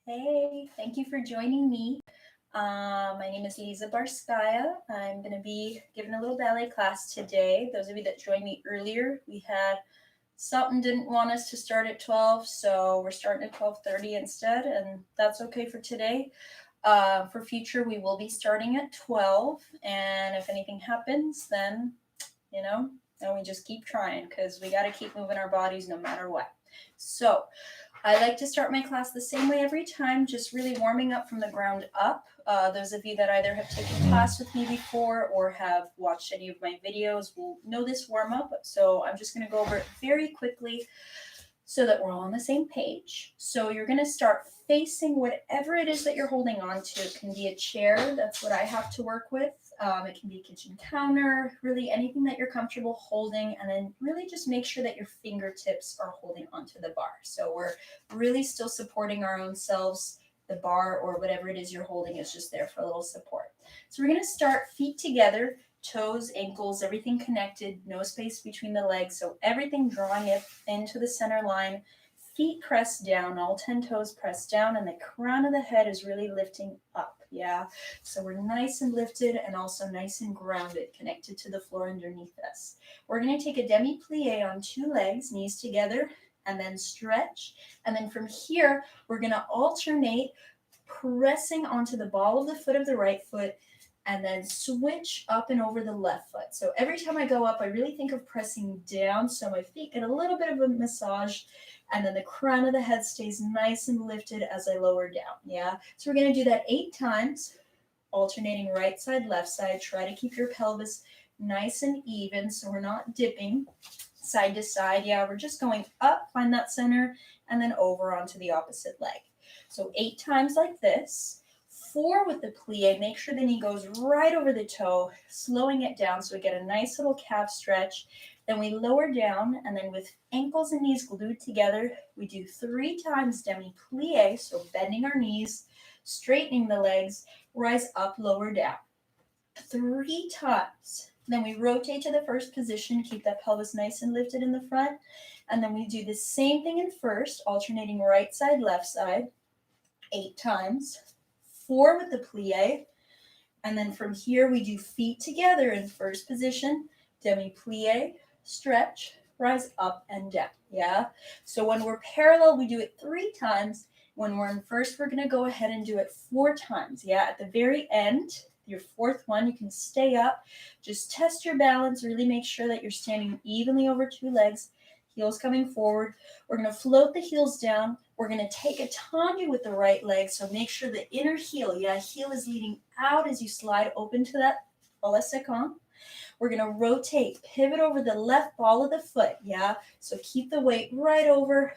Hey, thank you for joining me. My name is Lisa Barskaya. I'm going to be giving a little ballet class today. Those of you that joined me earlier, we had something didn't want us to start at 12, so we're starting at 12:30 instead, and that's okay for today. For future, we will be starting at 12, and if anything happens, then, you know, then we just keep trying because we got to keep moving our bodies no matter what. So, I like to start my class the same way every time, just really warming up from the ground up. Those of you that either have taken class with me before or have watched any of my videos will know this warm up. So I'm just going to go over it very quickly so that we're all on the same page. So you're going to start facing whatever it is that you're holding on to. It can be a chair. That's what I have to work with. It can be a kitchen counter, really anything that you're comfortable holding, and then really just make sure that your fingertips are holding onto the bar. So we're really still supporting our own selves. The bar or whatever it is you're holding is just there for a little support. So we're going to start feet together, toes, ankles, everything connected, no space between the legs. So everything drawing it into the center line, feet pressed down, all 10 toes pressed down, and the crown of the head is really lifting up. Yeah, so we're nice and lifted and also nice and grounded, connected to the floor underneath us. We're going to take a demi-plie on two legs, knees together, and then stretch. And then from here, we're going to alternate pressing onto the ball of the foot of the right foot and then switch up and over the left foot. So every time I go up, I really think of pressing down so my feet get a little bit of a massage, and then the crown of the head stays nice and lifted as I lower down. Yeah, so we're going to do that 8 times, alternating right side, left side. Try to keep your pelvis nice and even so we're not dipping side to side. Yeah, we're just going up, find that center, and then over onto the opposite leg. So 8 times like this. 4 with the plie. Make sure the knee goes right over the toe, slowing it down so we get a nice little calf stretch. Then we lower down, and then with ankles and knees glued together, we do 3 times demi-plie, so bending our knees, straightening the legs, rise up, lower down. 3 times. Then we rotate to the first position, keep that pelvis nice and lifted in the front. And then we do the same thing in first, alternating right side, left side, 8 times. 4 with the plie. And then from here, we do feet together in first position, demi-plie, stretch, rise up and down. Yeah. So when we're parallel, we do it 3 times. When we're in first, we're going to go ahead and do it 4 times. Yeah. At the very end, your 4th one, you can stay up. Just test your balance. Really make sure that you're standing evenly over 2 legs, heels coming forward. We're going to float the heels down. We're going to take a tendu with the right leg. So make sure the inner heel, heel is leading out as you slide open to that ballet second. We're going to rotate, pivot over the left ball of the foot. Yeah. So keep the weight right over,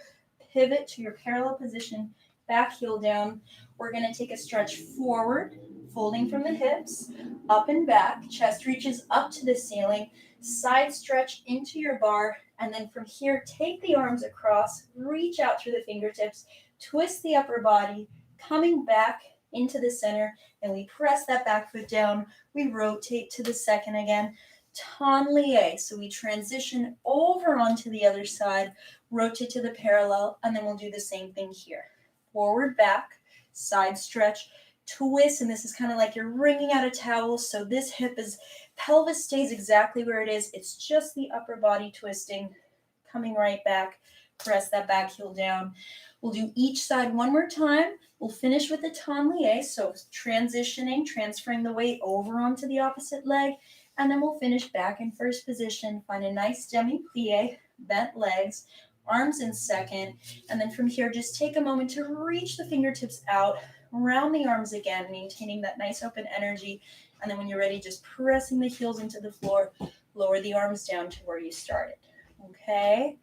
pivot to your parallel position, back heel down. We're going to take a stretch forward, folding from the hips, up and back. Chest reaches up to the ceiling. Side stretch into your bar. And then from here, take the arms across, reach out through the fingertips, twist the upper body, coming back into the center, and we press that back foot down. We rotate to the second again. Tanlier. So we transition over onto the other side, rotate to the parallel, and then we'll do the same thing here. Forward, back, side stretch, twist, and this is kind of like you're wringing out a towel. So this pelvis stays exactly where it is. It's just the upper body twisting, coming right back. Press that back heel down. We'll do each side one more time. We'll finish with the tanlier, so transitioning, transferring the weight over onto the opposite leg, and then we'll finish back in first position. Find a nice demi-plie, bent legs, arms in second, and then from here, just take a moment to reach the fingertips out, round the arms again, maintaining that nice open energy, and then when you're ready, just pressing the heels into the floor, lower the arms down to where you started. Okay?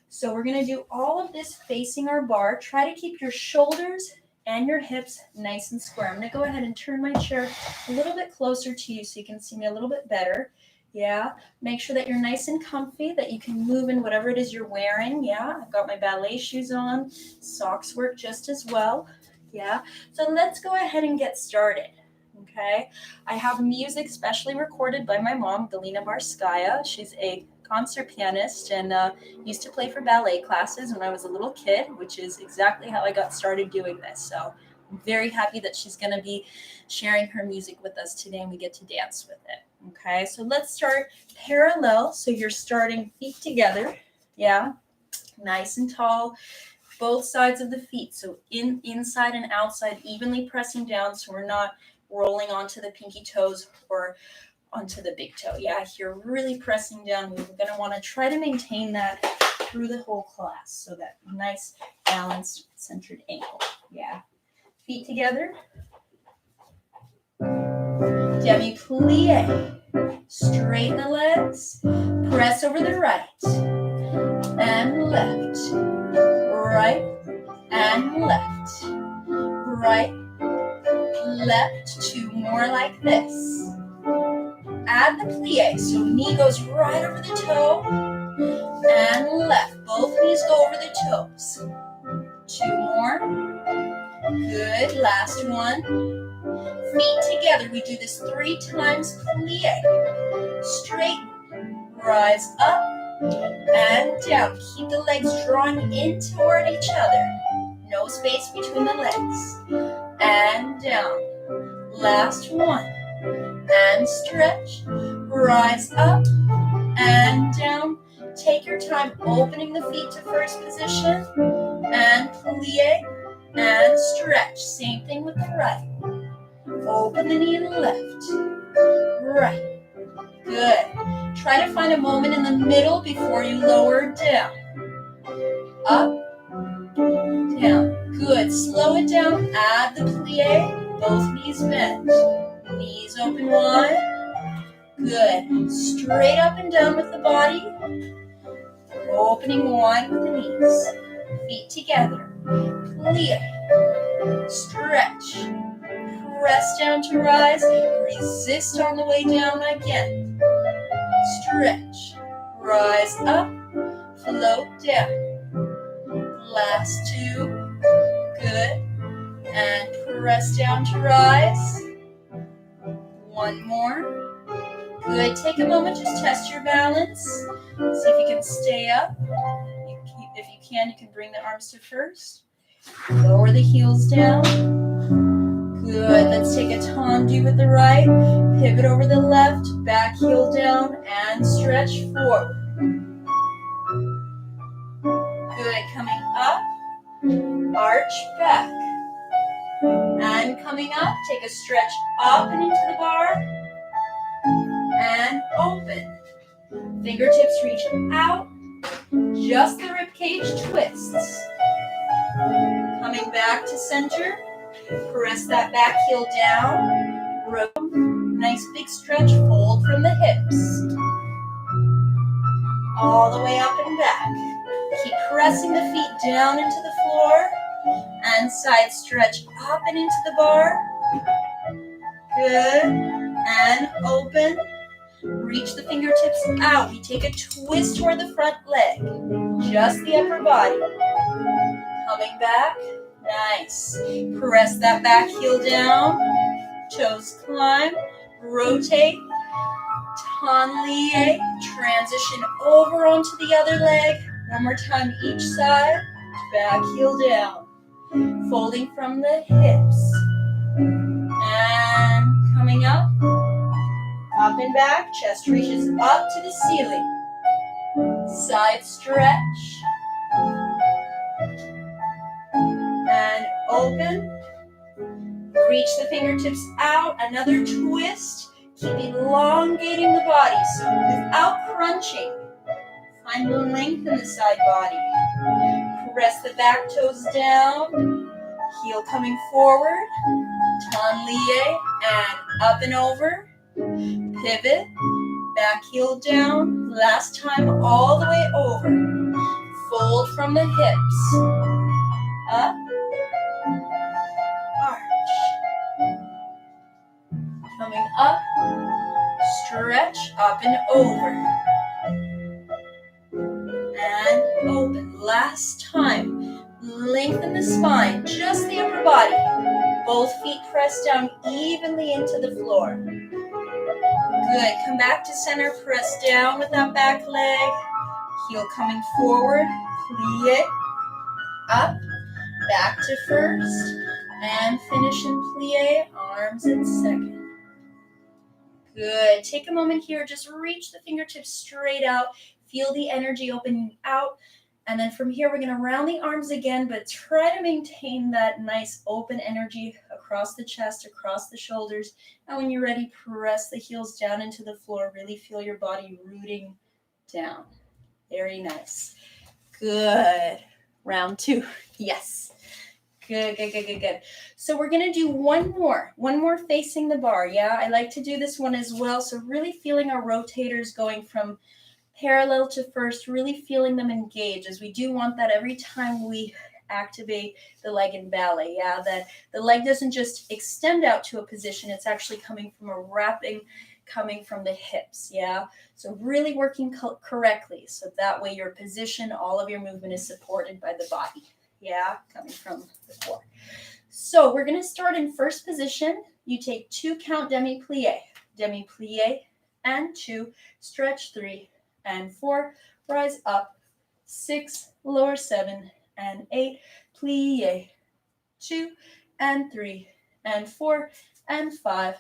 So we're going to do all of this facing our bar. Try to keep your shoulders and your hips nice and square. I'm going to go ahead and turn my chair a little bit closer to you so you can see me a little bit better. Yeah, make sure that you're nice and comfy, that you can move in whatever it is you're wearing. Yeah, I've got my ballet shoes on. Socks work just as well. Yeah, so let's go ahead and get started. Okay, I have music specially recorded by my mom, Galina Barskaya. She's a concert pianist and used to play for ballet classes when I was a little kid, which is exactly how I got started doing this. So I'm very happy that she's going to be sharing her music with us today and we get to dance with it. Okay, so let's start parallel. So you're starting feet together. Yeah, nice and tall, both sides of the feet. So inside and outside, evenly pressing down so we're not rolling onto the pinky toes or onto the big toe. Yeah, you're really pressing down. We're going to want to try to maintain that through the whole class. So that nice, balanced, centered ankle. Yeah. Feet together. Demi-plie. Straighten the legs. Press over the right. And left. Right. And left. Right. Left. Two more like this. Add the plie, so knee goes right over the toe, and left. Both knees go over the toes. Two more. Good, last one. Feet together, we do this 3 times, plie. Straighten, rise up, and down. Keep the legs drawing in toward each other. No space between the legs. And down. Last one. And stretch, rise up and down. Take your time opening the feet to first position and plie and stretch. Same thing with the right. Open the knee left, right. Good. Try to find a moment in the middle before you lower down. Up, down. Good. Slow it down. Add the plie. Both knees bend. Knees open wide. Good. Straight up and down with the body. Opening wide with the knees. Feet together. Plie. Stretch. Press down to rise. Resist on the way down again. Stretch. Rise up. Float down. Last 2. Good. And press down to rise. One more. Good. Take a moment, just test your balance. See if you can stay up. If you can bring the arms to first. Lower the heels down. Good. Let's take a tendu with the right. Pivot over the left. Back heel down and stretch forward. Good. Coming up. Arch back. And coming up, take a stretch up and into the bar. And open. Fingertips reach out. Just the rib cage twists. Coming back to center. Press that back heel down. Nice big stretch. Fold from the hips. All the way up and back. Keep pressing the feet down into the floor. And side stretch up and into the bar. Good. And open. Reach the fingertips out. We take a twist toward the front leg. Just the upper body. Coming back. Nice. Press that back heel down. Toes climb. Rotate. Tanlie. Transition over onto the other leg. One more time each side. Back heel down. Folding from the hips. And coming up. Up and back. Chest reaches up to the ceiling. Side stretch. And open. Reach the fingertips out. Another twist. Keep elongating the body so without crunching. Find the length in the side body. Press the back toes down. Heel coming forward. Tanlie and up and over. Pivot. Back heel down. Last time all the way over. Fold from the hips. Up. Arch. Coming up. Stretch up and over. And open. Last time. Lengthen the spine. Just the upper body. Both feet press down evenly into the floor. Good. Come back to center. Press down with that back leg. Heel coming forward. Plie. Up. Back to first. And finish in plie. Arms in second. Good. Take a moment here. Just reach the fingertips straight out. Feel the energy opening out. And then from here, we're going to round the arms again, but try to maintain that nice open energy across the chest, across the shoulders. And when you're ready, press the heels down into the floor. Really feel your body rooting down. Very nice. Good. Round two. Yes. Good, good, good, good, good. So we're going to do one more facing the bar. Yeah, I like to do this one as well. So really feeling our rotators going from parallel to first, really feeling them engage, as we do want that every time we activate the leg in ballet. Yeah, that the leg doesn't just extend out to a position, it's actually coming from a wrapping, coming from the hips. Yeah, so really working correctly, so that way your position, all of your movement is supported by the body. Yeah, coming from the core. So we're going to start in first position. You take 2 count demi-plie, and 2, stretch 3 and 4, rise up, 6, lower 7 and 8, plie, 2 and 3 and 4 and 5,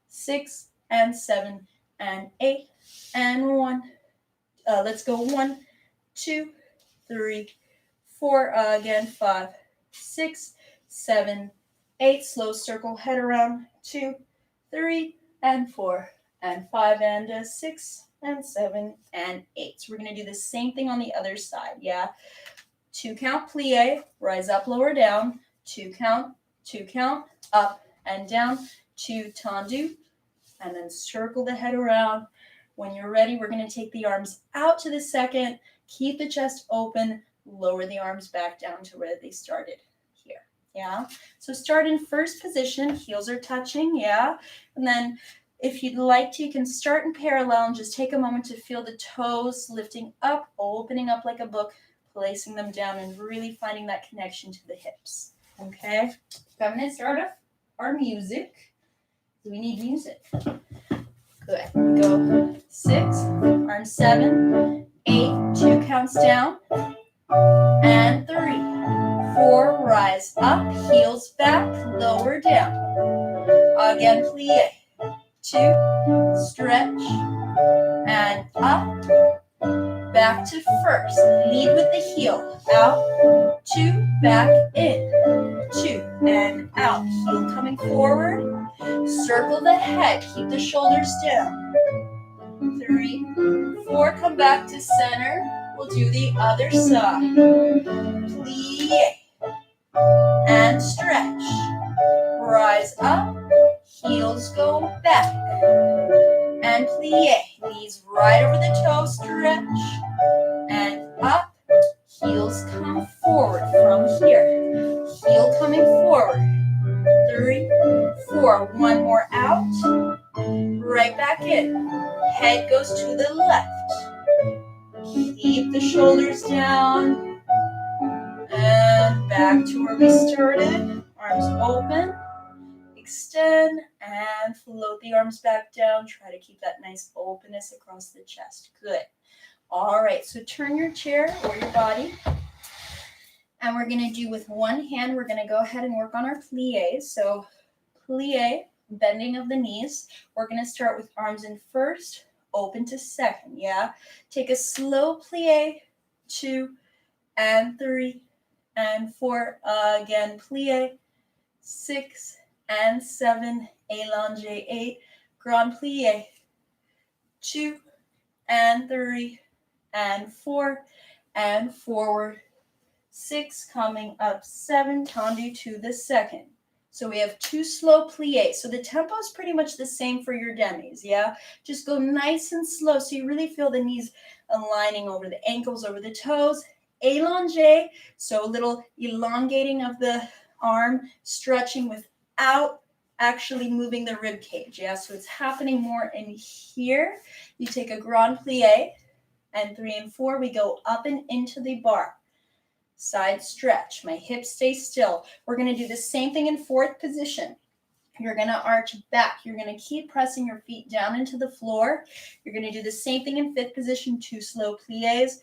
6 and 7 and 8 and 1. Let's go 1, 2, 3, 4, again 5, 6, 7, 8, slow circle, head around, 2, 3 and 4 and 5 and 6 and 7 and 8. So we're going to do the same thing on the other side. Yeah, 2 count plie, rise up, lower down, 2 count, up and down, 2 tendu, and then circle the head around. When you're ready, we're going to take the arms out to the second, keep the chest open, lower the arms back down to where they started here. Yeah, so start in first position, heels are touching. Yeah, and then if you'd like to, you can start in parallel and just take a moment to feel the toes lifting up, opening up like a book, placing them down, and really finding that connection to the hips. Okay, so I'm going to start off our music. We need music. Good. Go 6, arms 7, 8, 2 counts down, and 3, 4, rise up, heels back, lower down. Again, plie, 2, stretch, and up, back to first. Lead with the heel, out, 2, back in, 2, and out. Heel coming forward, circle the head, keep the shoulders down. 3, 4, come back to center. We'll do the other side. Plie, and stretch. Rise up, heels go back, and plie. Knees right over the toe, stretch, and up. Heels come forward from here. Heel coming forward. 3, 4, one more out. Right back in. Head goes to the left. Keep the shoulders down. And back to where we started. Arms open. Extend and float the arms back down. Try to keep that nice openness across the chest. Good. All right, so turn your chair or your body. And we're going to do with one hand, we're going to go ahead and work on our plie. So plie, bending of the knees. We're going to start with arms in first, open to second, yeah? Take a slow plie, 2 and 3 and 4. Again, plie, 6 and 7, allonge 8, grand plie, 2 and 3 and 4 and forward, 6, coming up 7, tendu to the second. So we have 2 slow pliés. So the tempo is pretty much the same for your demis, yeah? Just go nice and slow so you really feel the knees aligning over the ankles, over the toes. Allonge, so a little elongating of the arm, stretching without actually moving the rib cage, yeah? So it's happening more in here. You take a grand plie, and 3 and 4, we go up and into the bar. Side stretch. My hips stay still. We're going to do the same thing in fourth position. You're going to arch back. You're going to keep pressing your feet down into the floor. You're going to do the same thing in fifth position, 2 slow pliés,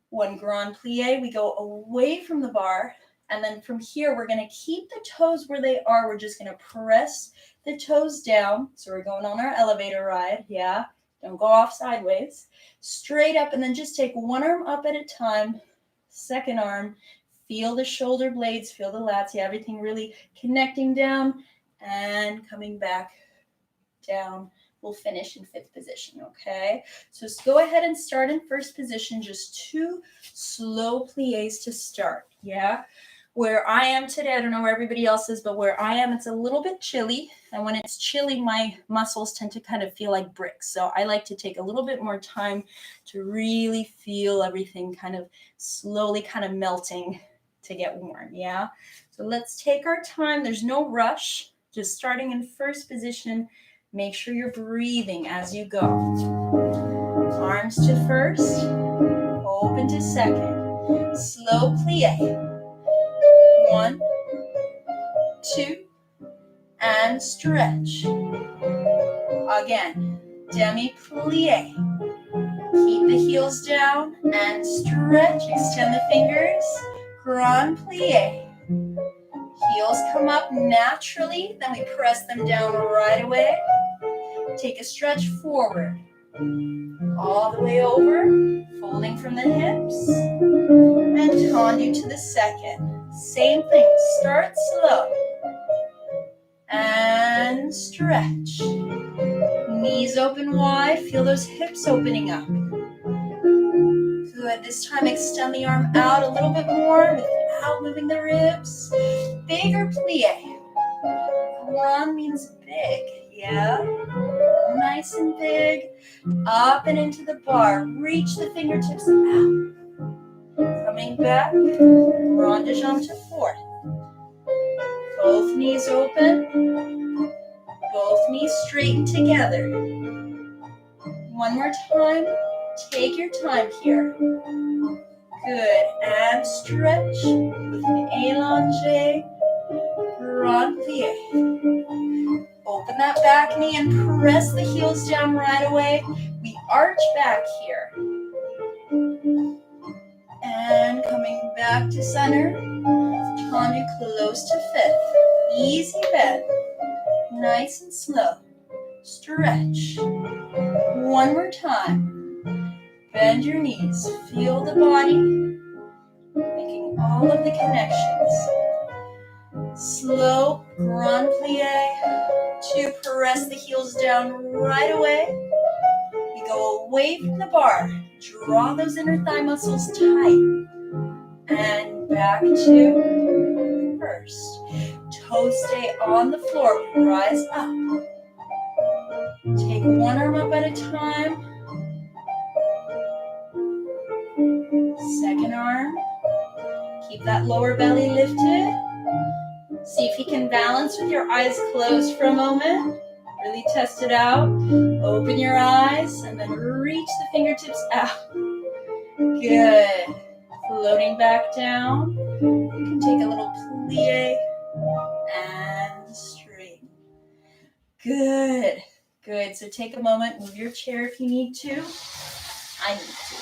1 grand plie. We go away from the bar, and then from here, we're going to keep the toes where they are. We're just going to press the toes down. So we're going on our elevator ride, yeah? Don't go off sideways. Straight up, and then just take one arm up at a time, second arm. Feel the shoulder blades, feel the lats, yeah, everything really connecting down and coming back down. We'll finish in fifth position, okay? So just go ahead and start in first position, just 2 slow pliés to start, yeah? Where I am today, I don't know where everybody else is, but where I am, it's a little bit chilly. And when it's chilly, my muscles tend to kind of feel like bricks. So I like to take a little bit more time to really feel everything kind of slowly kind of melting to get warm, yeah? So let's take our time. There's no rush. Just starting in first position. Make sure you're breathing as you go. Arms to first, open to second. Slow plie. 1, 2, and stretch. Again, demi plie. Keep the heels down and stretch. Extend the fingers. Grand plie. Heels come up naturally, then we press them down right away. Take a stretch forward. All the way over, folding from the hips. And tendu to the second. Same thing, start slow. And stretch. Knees open wide, feel those hips opening up. Good, this time extend the arm out a little bit more without moving the ribs. Bigger plie. Grand means big, yeah? Nice and big. Up and into the bar. Reach the fingertips out. Coming back, rond de jambe to fourth. Both knees open. Both knees straighten together. One more time. Take your time here. Good. And stretch with an allongé. Grand plie. Open that back knee and press the heels down right away. We arch back here. And coming back to center. Tendu close to fifth. Easy bend. Nice and slow. Stretch. One more time. Bend your knees. Feel the body. Making all of the connections. Slow grand plie. To press the heels down right away. We go away from the bar. Draw those inner thigh muscles tight. And back to first. Toes stay on the floor. We rise up. Take one arm up at a time. Second arm. Keep that lower belly lifted. See if you can balance with your eyes closed for a moment. Really test it out. Open your eyes and then reach the fingertips out. Good. Floating back down. You can take a little plie and straighten. Good. Good. So take a moment, move your chair if you need to. I need to.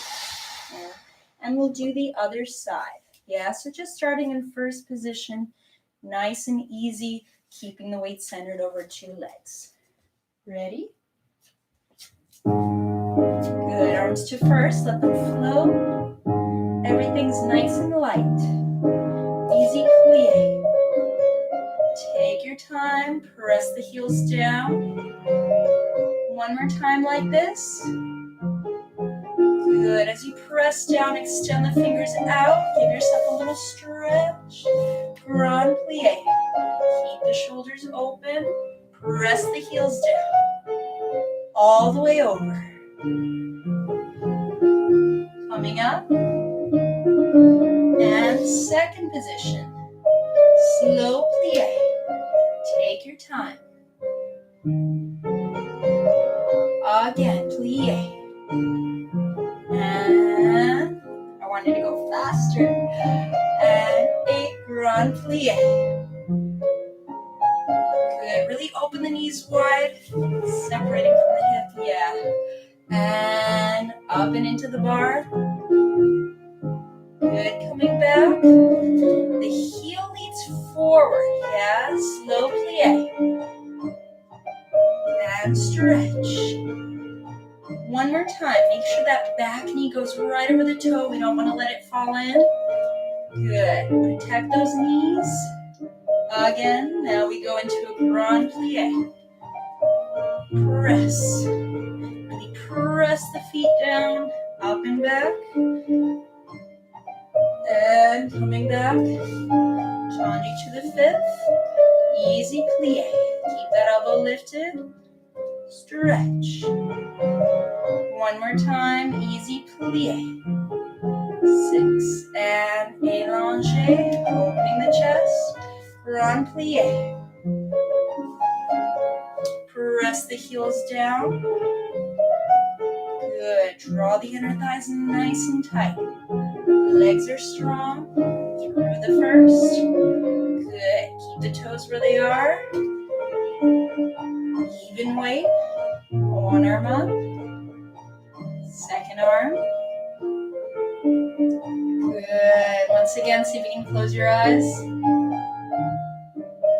Yeah. And we'll do the other side. Yeah, so just starting in first position, nice and easy, keeping the weight centered over 2 legs. Ready? Good. Arms to first, let them float. Everything's nice and light. Easy plie. Take your time, press the heels down. One more time like this. Good. As you press down, extend the fingers out. Give yourself a little stretch. Grand plie. Keep the shoulders open. Press the heels down. All the way over. Coming up. And second position. Slow plie. Take your time. Again, plie. And I wanted to go faster. And a grand plie. Good. Really knees wide, separating from the hip, yeah. And up and into the bar. Good, coming back. The heel leads forward, yeah. Slow plie. And stretch. One more time. Make sure that back knee goes right over the toe. We don't want to let it fall in. Good. Protect those knees. Again, now we go into a grand plie. Press. Really press the feet down, up and back. And coming back. Tendu to the fifth. Easy plie. Keep that elbow lifted. Stretch. One more time. Easy plie. 6. And allongé. Opening the chest. Grand plie. Press the heels down. Good. Draw the inner thighs nice and tight. Legs are strong. Through the first. Good. Keep the toes where they are. Even weight. One arm up. Second arm. Good. Once again, see if you can close your eyes.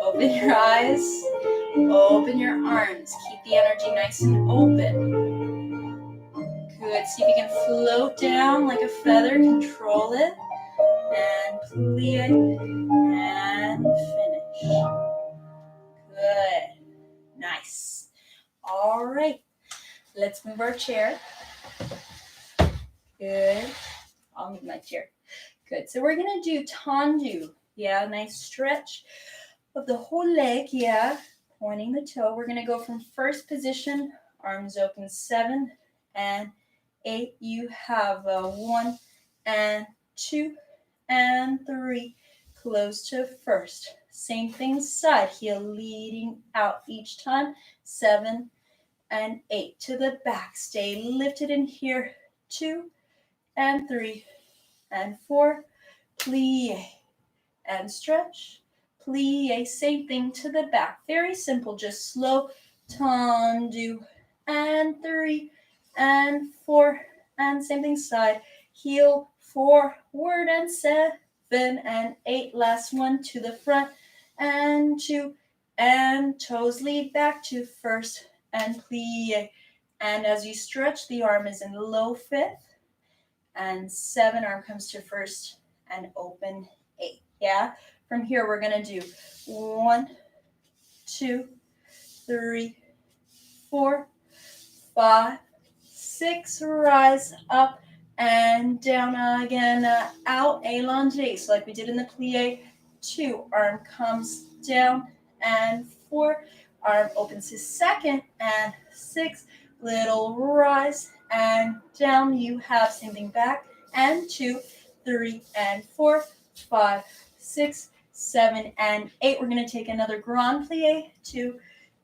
Open your eyes. Open your arms. Keep the energy nice and open. Good. See if you can float down like a feather. Control it. And plie. And finish. Good. Nice. All right. Let's move our chair. Good. I'll move my chair. Good. So we're going to do tendu. Yeah, nice stretch of the whole leg. Yeah. Pointing the toe. We're going to go from first position. Arms open. 7 and 8. You have 1 and 2 and 3. Close to first. Same thing side. Heel leading out each time. 7 and 8. To the back. Stay lifted in here. 2 and 3 and 4. Plie and stretch. Plie. Same thing to the back. Very simple. Just slow. Tendu. And 3 and 4. And same thing side. Heel forward and 7 and 8. Last one to the front. And 2 and toes lead back to first and plie. And as you stretch, the arm is in low 5th. And 7, arm comes to first and open 8. Yeah. From here, we're going to do 1, 2, 3, 4, 5, 6. Rise up and down again. Out, allongé. So like we did in the plie. 2, arm comes down. And 4, arm opens to second. And 6, little rise and down. You have same thing back. And 2, 3, and 4, 5, 6, 7, and 8. We're going to take another grand plie. 2,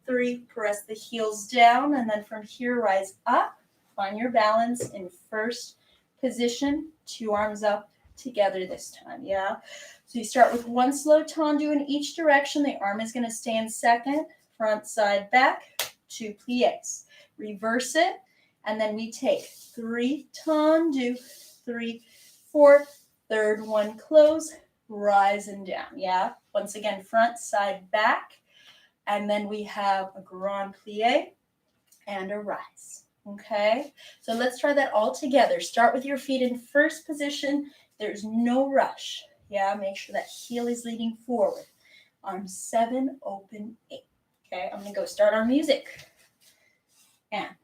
3. Press the heels down. And then from here, rise up. Find your balance in first position. 2 arms up together this time. Yeah. So you start with 1 slow tendu in each direction. The arm is going to stay in second. Front, side, back. 2 plies. Reverse it. And then we take 3 tendu. 3, 4. Third one close. Rise and down. Yeah. Once again, front, side, back. And then we have a grand plie and a rise. Okay. So let's try that all together. Start with your feet in first position. There's no rush. Yeah. Make sure that heel is leading forward. Arm 7, open 8. Okay. I'm going to go start our music. And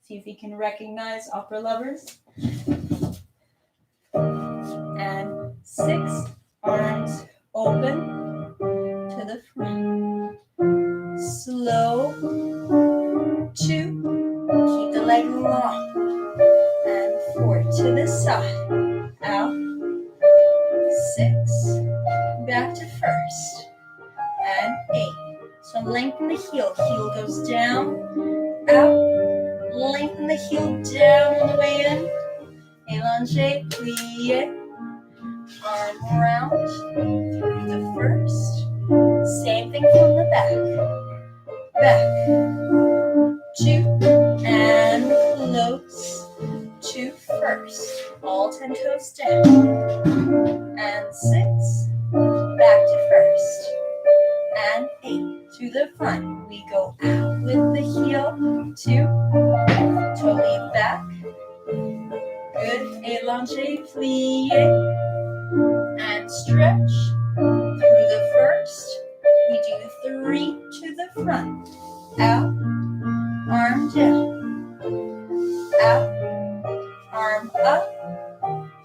see if you can recognize opera lovers. And 6, arms open to the front. Slow. 2, keep the leg long. And 4, to the side. Out. 6, back to first. And 8. So lengthen the heel. Heel goes down, out. Lengthen the heel down on the way in. Allongé, plie. Arm round through the first. Same thing from the back. Back. flows down, and 6, back to first, and 8, to the front. We go out with the heel, 2, totally back, good, allongé, plie, and stretch, through the first, we do 3 to the front, out, arm down, out, arm up,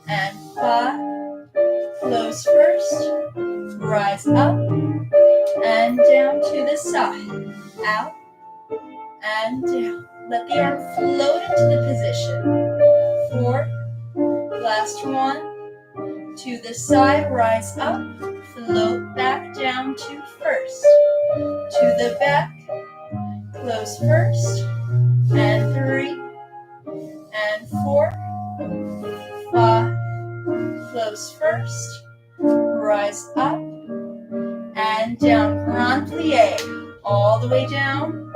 and 5, flows first, rise up, and down to the side, out, and down. Let the arm float into the position, 4, last one, to the side, rise up, float back down to first, to the back, close first, and 3, and 4, 5, close first, rise up, and down, grand plie, all the way down,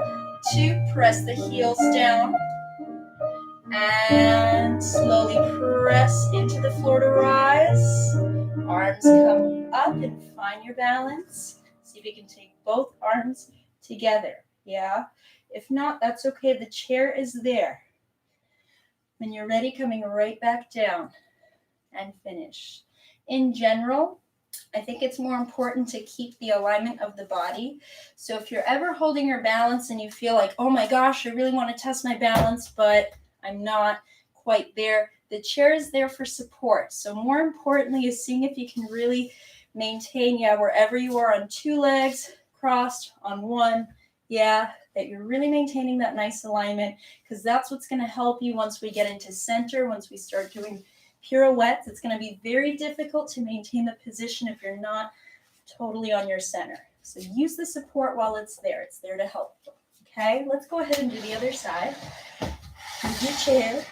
2, press the heels down, and slowly press into the floor to rise, arms come up and find your balance, see if you can take both arms together, yeah, if not, that's okay, the chair is there, when you're ready, coming right back down, and finish. In general, I think it's more important to keep the alignment of the body. So if you're ever holding your balance and you feel like, oh my gosh, I really want to test my balance, but I'm not quite there, the chair is there for support. So more importantly is seeing if you can really maintain, wherever you are on 2 legs, crossed on 1, that you're really maintaining that nice alignment, because that's what's going to help you once we get into center, once we start doing pirouettes. It's going to be very difficult to maintain the position if you're not totally on your center. So use the support while it's there. It's there to help. Okay, let's go ahead and do the other side. Use your chair,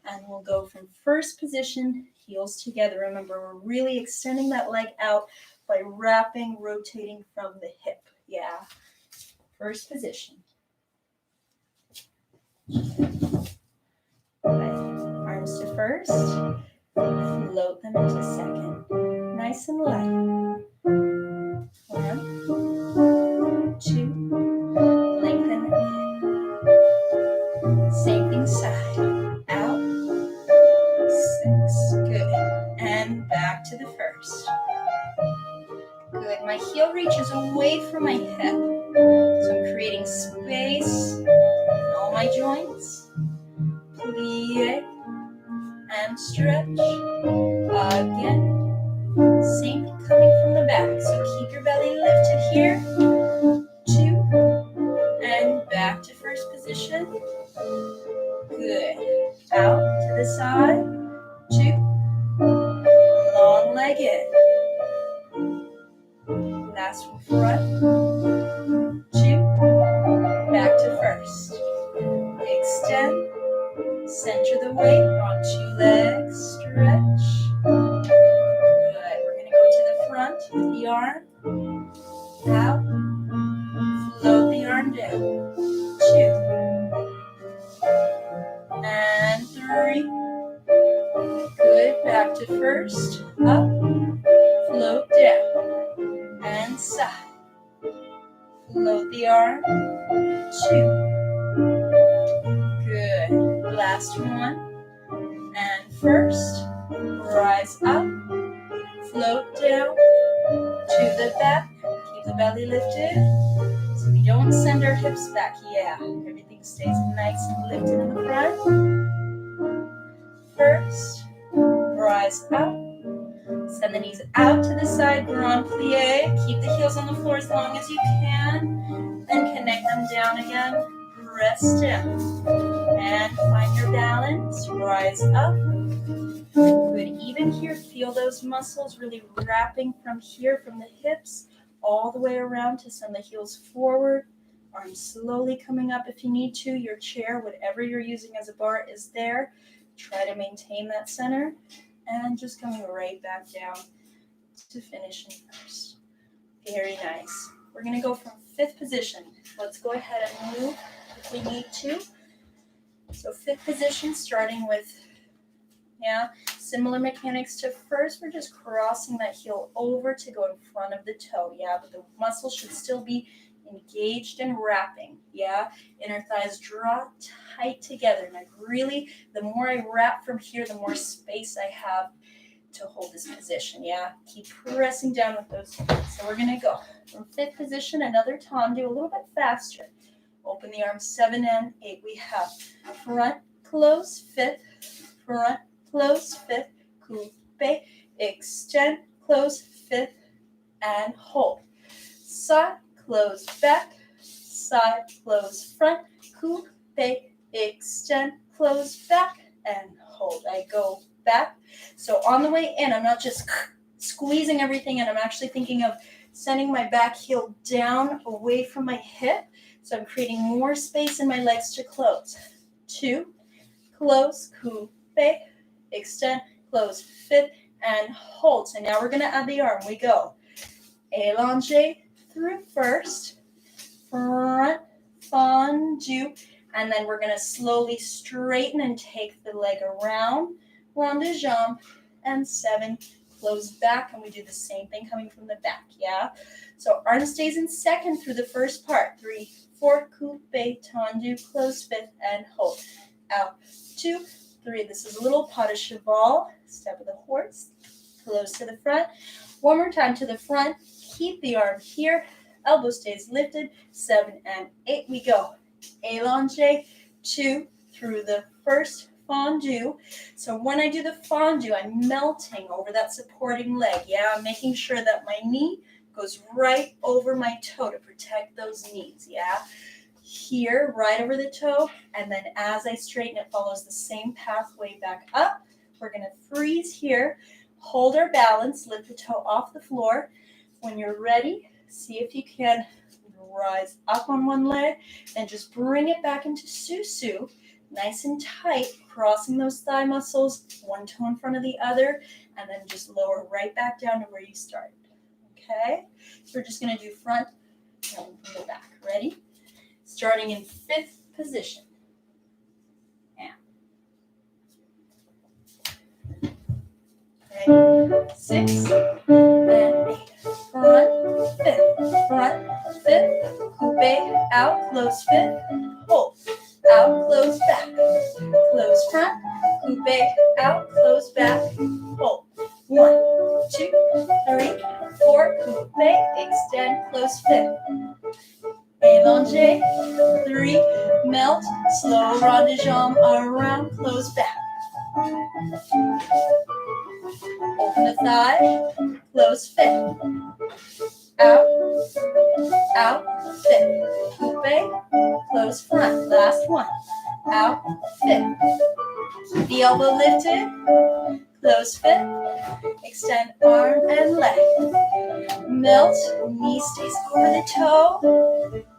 and we'll go from first position, heels together. Remember, we're really extending that leg out by wrapping, rotating from the hip. First position. Arms to first, float them into second, nice and light. 1, 2, lengthen it. Same thing side, out, 6, good, and back to the first. Good, my heel reaches away from my hip, so I'm creating space in all my joints. Plie, and stretch, again, same thing coming from the back, so keep your belly lifted here, 2, and back to first position, good, out to the side, 2, long leg in, last one front, 2, back to first, extend, center the weight on 2 legs, stretch. Good. We're going to go to the front with the arm. Out. Float the arm down. 2. And 3. Good. Back to first. Up. Float down. And side. Float the arm. 2. Good. Last one. And first, rise up, float down to the back, keep the belly lifted, so we don't send our hips back, everything stays nice and lifted in the front. First, rise up, send the knees out to the side, grand plie, keep the heels on the floor as long as you can, then connect them down again, press down, and find your balance, rise up. Good, even here, feel those muscles really wrapping from here, from the hips, all the way around to send the heels forward, arms slowly coming up if you need to, your chair, whatever you're using as a bar is there, try to maintain that center, and just coming right back down to finish in first. Very nice. We're going to go from 5th position. Let's go ahead and move if we need to. So 5th position, starting with, Similar mechanics to first, we're just crossing that heel over to go in front of the toe, yeah, but the muscle should still be engaged and wrapping, yeah. Inner thighs draw tight together, and I really, the more I wrap from here, the more space I have to hold this position, yeah. Keep pressing down with those feet. So we're gonna go from fifth position, another tendu, a little bit faster. Open the arms, 7 and 8. We have front, close, fifth, front, close, fifth, coupe, extend, close, fifth, and hold. Side, close, back, side, close, front, coupe, extend, close, back, and hold. I go back. So on the way in, I'm not just squeezing everything in. I'm actually thinking of sending my back heel down away from my hip. So I'm creating more space in my legs to close. 2, close, coupe, extend, close, fifth, and hold. So now we're going to add the arm. We go allongé through first, front, fondu, and then we're going to slowly straighten and take the leg around, rond de jambe, and 7, close back, and we do the same thing coming from the back, yeah? So arm stays in second through the first part. 3, 4, coupe, tendu, close, fifth, and hold. Out, 2, 3. This is a little pas de cheval, step of the horse, close to the front. One more time to the front. Keep the arm here. Elbow stays lifted. 7 and 8. We go. Allongé, 2 through the first fondu. So when I do the fondu, I'm melting over that supporting leg. Yeah, I'm making sure that my knee goes right over my toe to protect those knees. Yeah. Here, right over the toe, and then as I straighten, it follows the same pathway back up. We're going to freeze here, hold our balance, lift the toe off the floor. When you're ready, see if you can rise up on one leg, and just bring it back into susu, nice and tight, crossing those thigh muscles, one toe in front of the other, and then just lower right back down to where you started. Okay? So we're just going to do front, coming from the back. Ready? Starting in fifth position. Okay. 6 and 8. Front, fifth, coupe, out, close, fifth, hold, out, close, back, close, front, coupe, out, close, back, hold. 1, 2, 3, 4, coupe, extend, close, fifth. Allongé, 3, melt, slow rond de jambe around, close back. Open the thigh, close fifth. Out, fifth. Coupe, close front. Last one. Out, fifth. Keep the elbow lifted, close fifth. Extend arm and leg. Melt, knee stays over the toe.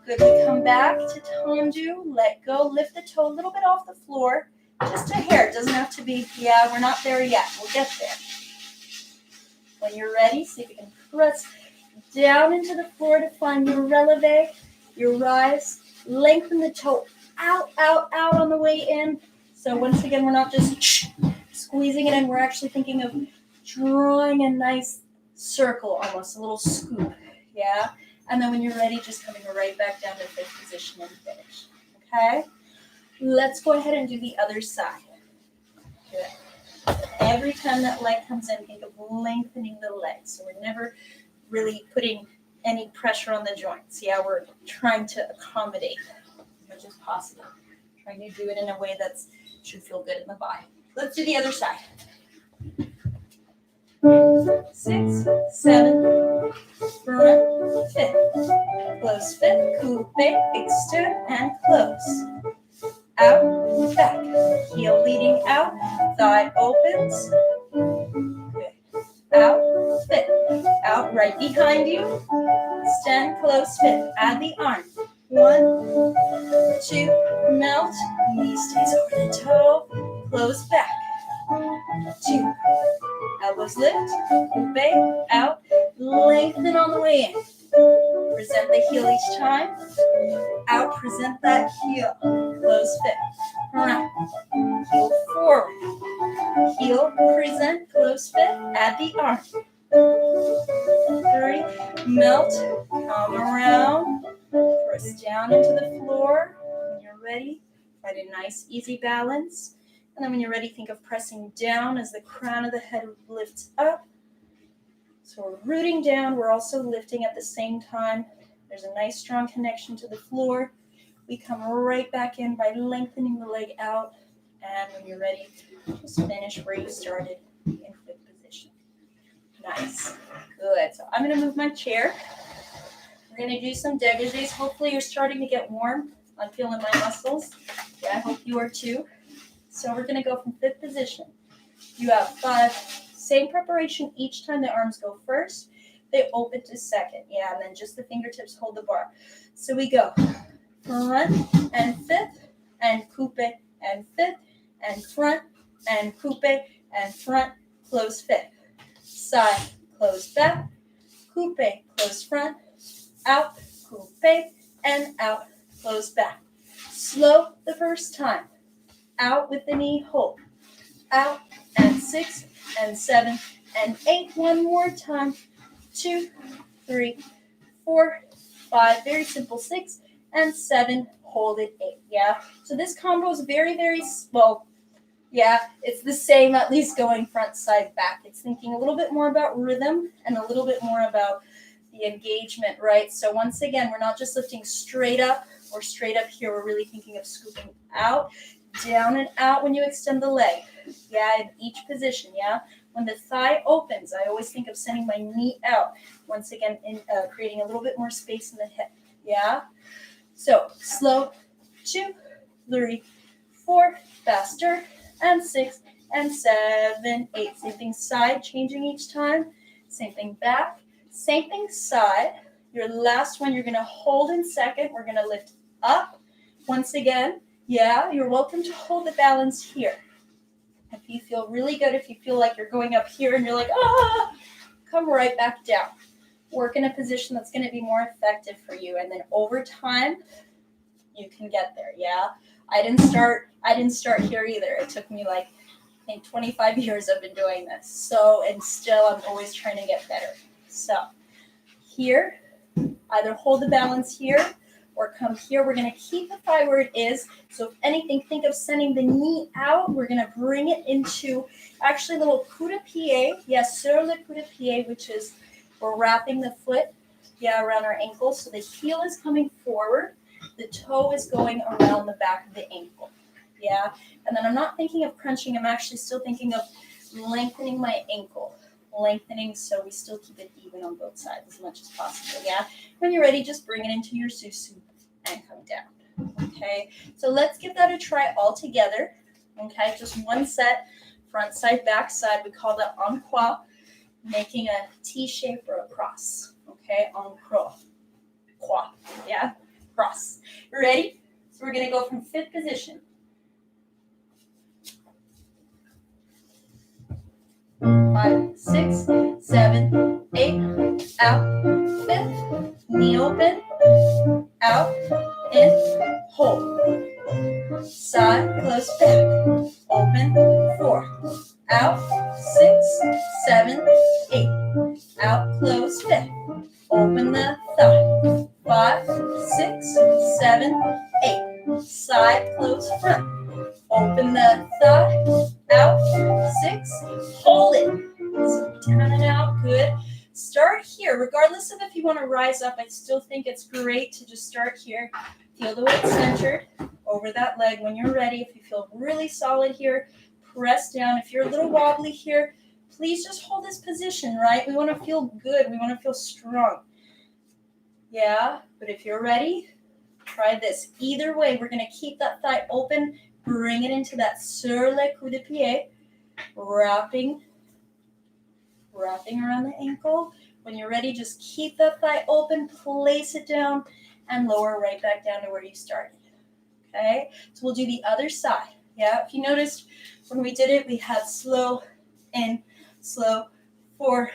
Good, we come back to tendu, let go, lift the toe a little bit off the floor, just a hair, it doesn't have to be, yeah, we're not there yet, we'll get there. When you're ready, see if you can press down into the floor to find your releve, your rise, lengthen the toe out on the way in. So once again, we're not just squeezing it in, we're actually thinking of drawing a nice circle, almost a little scoop, yeah? And then when you're ready, just coming right back down to fifth position and finish. Okay? Let's go ahead and do the other side. Good. Every time that leg comes in, think of lengthening the leg. So we're never really putting any pressure on the joints. Yeah, we're trying to accommodate as much as possible. Trying to do it in a way that should feel good in the body. Let's do the other side. 6, 7, front, fifth, close fifth, coupe, extend, and close. Out, back, heel leading out, thigh opens. Good. Out, fifth, out, right behind you. Extend, close fifth, add the arm. 1, 2, melt, knee stays over the toe, close back. 2, elbows lift, coupe, out, lengthen on the way in. Present the heel each time. Out, present that heel. Close fifth. Front. Heel forward. heel, present, close fit, add the arm. 3, melt, come around, press down into the floor. When you're ready, find a nice, easy balance. And then when you're ready, think of pressing down as the crown of the head lifts up. So we're rooting down, we're also lifting at the same time. There's a nice, strong connection to the floor. We come right back in by lengthening the leg out. And when you're ready, just finish where you started in fifth position. Nice. Good. So I'm going to move my chair. We're going to do some dégagés. Hopefully you're starting to get warm. I'm feeling my muscles. Yeah, I hope you are too. So we're going to go from fifth position. You have 5. Same preparation each time the arms go first. They open to second. Yeah, and then just the fingertips hold the bar. So we go front and fifth and coupe and fifth and front and coupe and front, close fifth. Side, close back, coupe, close front, out, coupe, and out, close back. Slow the first time. Out with the knee, hold. Out, and 6, and 7, and 8. One more time. 2, 3, 4, 5. Very simple. 6, and 7. Hold it. 8. Yeah. So this combo is very, very well. Yeah, it's the same, at least going front, side, back. It's thinking a little bit more about rhythm and a little bit more about the engagement, right? So once again, we're not just lifting straight up or straight up here. We're really thinking of scooping out, down and out when you extend the leg. Yeah, in each position, yeah? When the thigh opens, I always think of sending my knee out. Once again, creating a little bit more space in the hip, yeah? So slow, 2, 3, 4, faster, and 6, and 7, 8. Same thing side, changing each time. Same thing back. Same thing side. Your last one, you're going to hold in second. We're going to lift up. Once again, yeah, you're welcome to hold the balance here. If you feel really good, if you feel like you're going up here and you're like, come right back down. Work in a position that's going to be more effective for you. And then over time, you can get there, yeah? I didn't start here either. It took me like, I think 25 years I've been doing this. So, and still I'm always trying to get better. So here, either hold the balance here or come here. We're going to keep the thigh where it is. So if anything, think of sending the knee out. We're going to bring it into actually a little coup de pied. Yes, sur le coup de pied, which is we're wrapping the foot, around our ankle. So the heel is coming forward. The toe is going around the back of the ankle. Yeah. And then I'm not thinking of crunching. I'm actually still thinking of lengthening my ankle. Lengthening so we still keep it even on both sides as much as possible. Yeah. When you're ready, just bring it into your susu and come down. Okay. So let's give that a try all together. Okay. Just one set, front side, back side. We call that en croix, making a T shape or a cross. Okay. En croix. Croix. Yeah. Cross. You ready? So we're going to go from fifth position. 5, 6, 7, 8, out, fifth, knee open, out, in, hold, side, close back, open, 4, out, 6, 7, 8, out, close, fifth, open the thigh, 5, 6, 7, 8, side, close, front, open the thigh, out, 6, hold it, so down and out, good. Start here, regardless of if you want to rise up, I still think it's great to just start here. Feel the weight centered over that leg. When you're ready, if you feel really solid here, press down. If you're a little wobbly here, please just hold this position, right? We want to feel good. We want to feel strong. Yeah, but if you're ready, try this. Either way, we're going to keep that thigh open, bring it into that sur le coup de pied, wrapping around the ankle. When you're ready, just keep that thigh open, place it down, and lower right back down to where you started. Okay, so we'll do the other side. Yeah, if you noticed when we did it, we had slow in, slow, 4,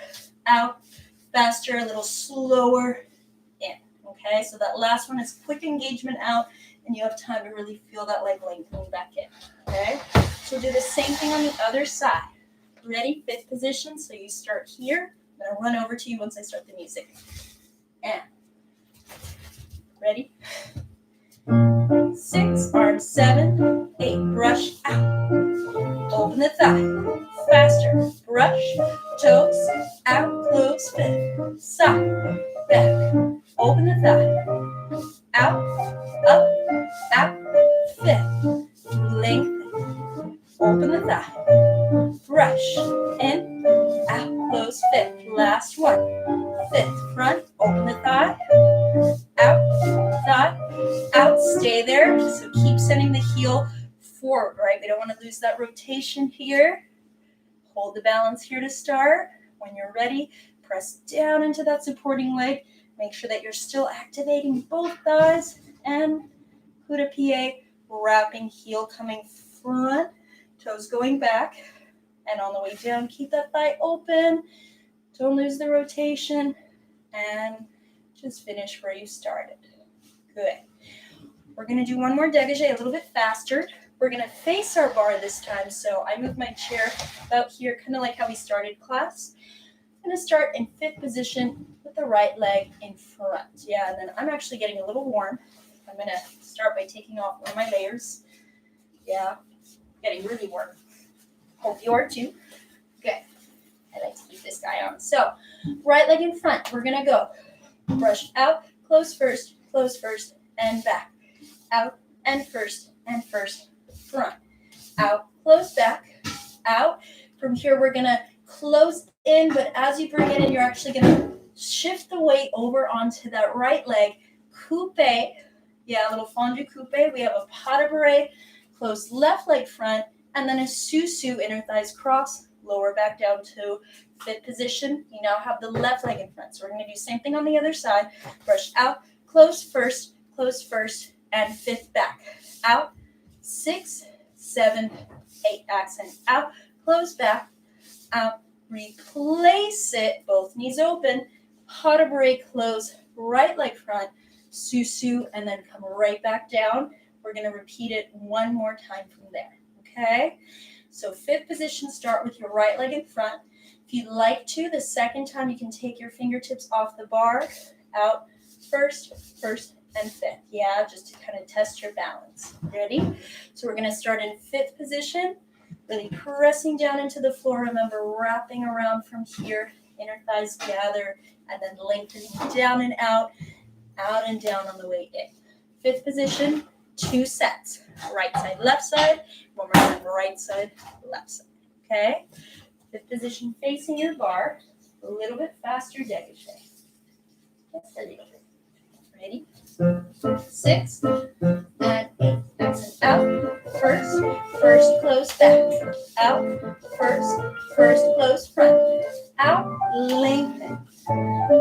out, faster, a little slower in. Okay, so that last one is quick engagement out, and you have time to really feel that leg lengthening back in. Okay, so we'll do the same thing on the other side. Ready? Fifth position. So you start here. I'm going to run over to you once I start the music. And ready? 6, arms 7, 8, brush out. Open the thigh. Faster. Brush, toes, out, close, fifth. Side, back. Open the thigh. Out, up, out, fifth. Lengthen. Open the thigh. Brush, in, out, close, fifth. Last one. Fifth, front, open the thigh. Out, thigh, out, stay there. So keep sending the heel forward, right? We don't want to lose that rotation here. Hold the balance here to start. When you're ready, press down into that supporting leg. Make sure that you're still activating both thighs. And coup de pied, wrapping heel coming front, toes going back. And on the way down, keep that thigh open. Don't lose the rotation. And just finish where you started. Good. We're going to do one more dégagé a little bit faster. We're going to face our barre this time. So I move my chair about here, kind of like how we started class. I'm going to start in fifth position with the right leg in front. Yeah, and then I'm actually getting a little warm. I'm going to start by taking off one of my layers. Yeah, getting really warm. Hope you are too. Good. I like to keep this guy on. So right leg in front. We're going to go brush out, close first, and back. Out, and first, front. Out, close back, out. From here, we're going to close in, but as you bring it in, you're actually going to shift the weight over onto that right leg. Coupe. Yeah, a little fondue coupe. We have a pas de barre, close left leg front, and then a susu, inner thighs cross, lower back down to fifth position. You now have the left leg in front. So we're going to do the same thing on the other side. Brush out, close first, and fifth back. Out, 6, 7, 8. Accent out, close back, out, replace it, both knees open, pas de barre, close, right leg front, susu, and then come right back down. We're going to repeat it one more time from there, okay? So fifth position, start with your right leg in front. If you'd like to, the second time you can take your fingertips off the bar, out, first, and fifth. Yeah, just to kind of test your balance. Ready? So we're going to start in fifth position, really pressing down into the floor. Remember, wrapping around from here, inner thighs gather, and then lengthening down and out and down on the way in. Fifth position, 2 sets. Right side, left side. One more time, right side, left side. Okay? Fifth position, facing your bar. A little bit faster dégagé. Just a little bit. Ready? 6 and 8. Accent out. First, close back. Out. First, close front. Out. Lengthen.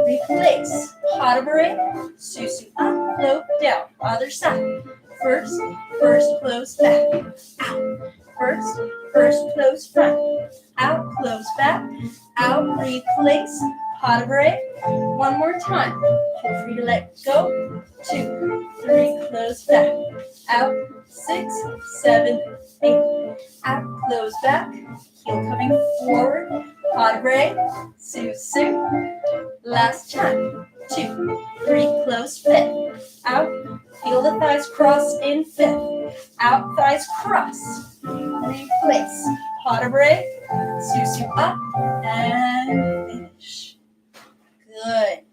Replace. Pas de barre. Susu up. Float down. Other side. First, close back. Out. First, close front. Out. Close back. Out. Replace. Pas de barre. One more time. Feel free to let go. 2, 3, close back. Out, 6, 7, 8. Out, close back. Heel coming forward. Pas de barre. Susu. Last time. 2, 3, close fifth. Out. Feel the thighs cross in fifth. Out, thighs cross. Replace. Pas de barre. Susu up. And finish. Good.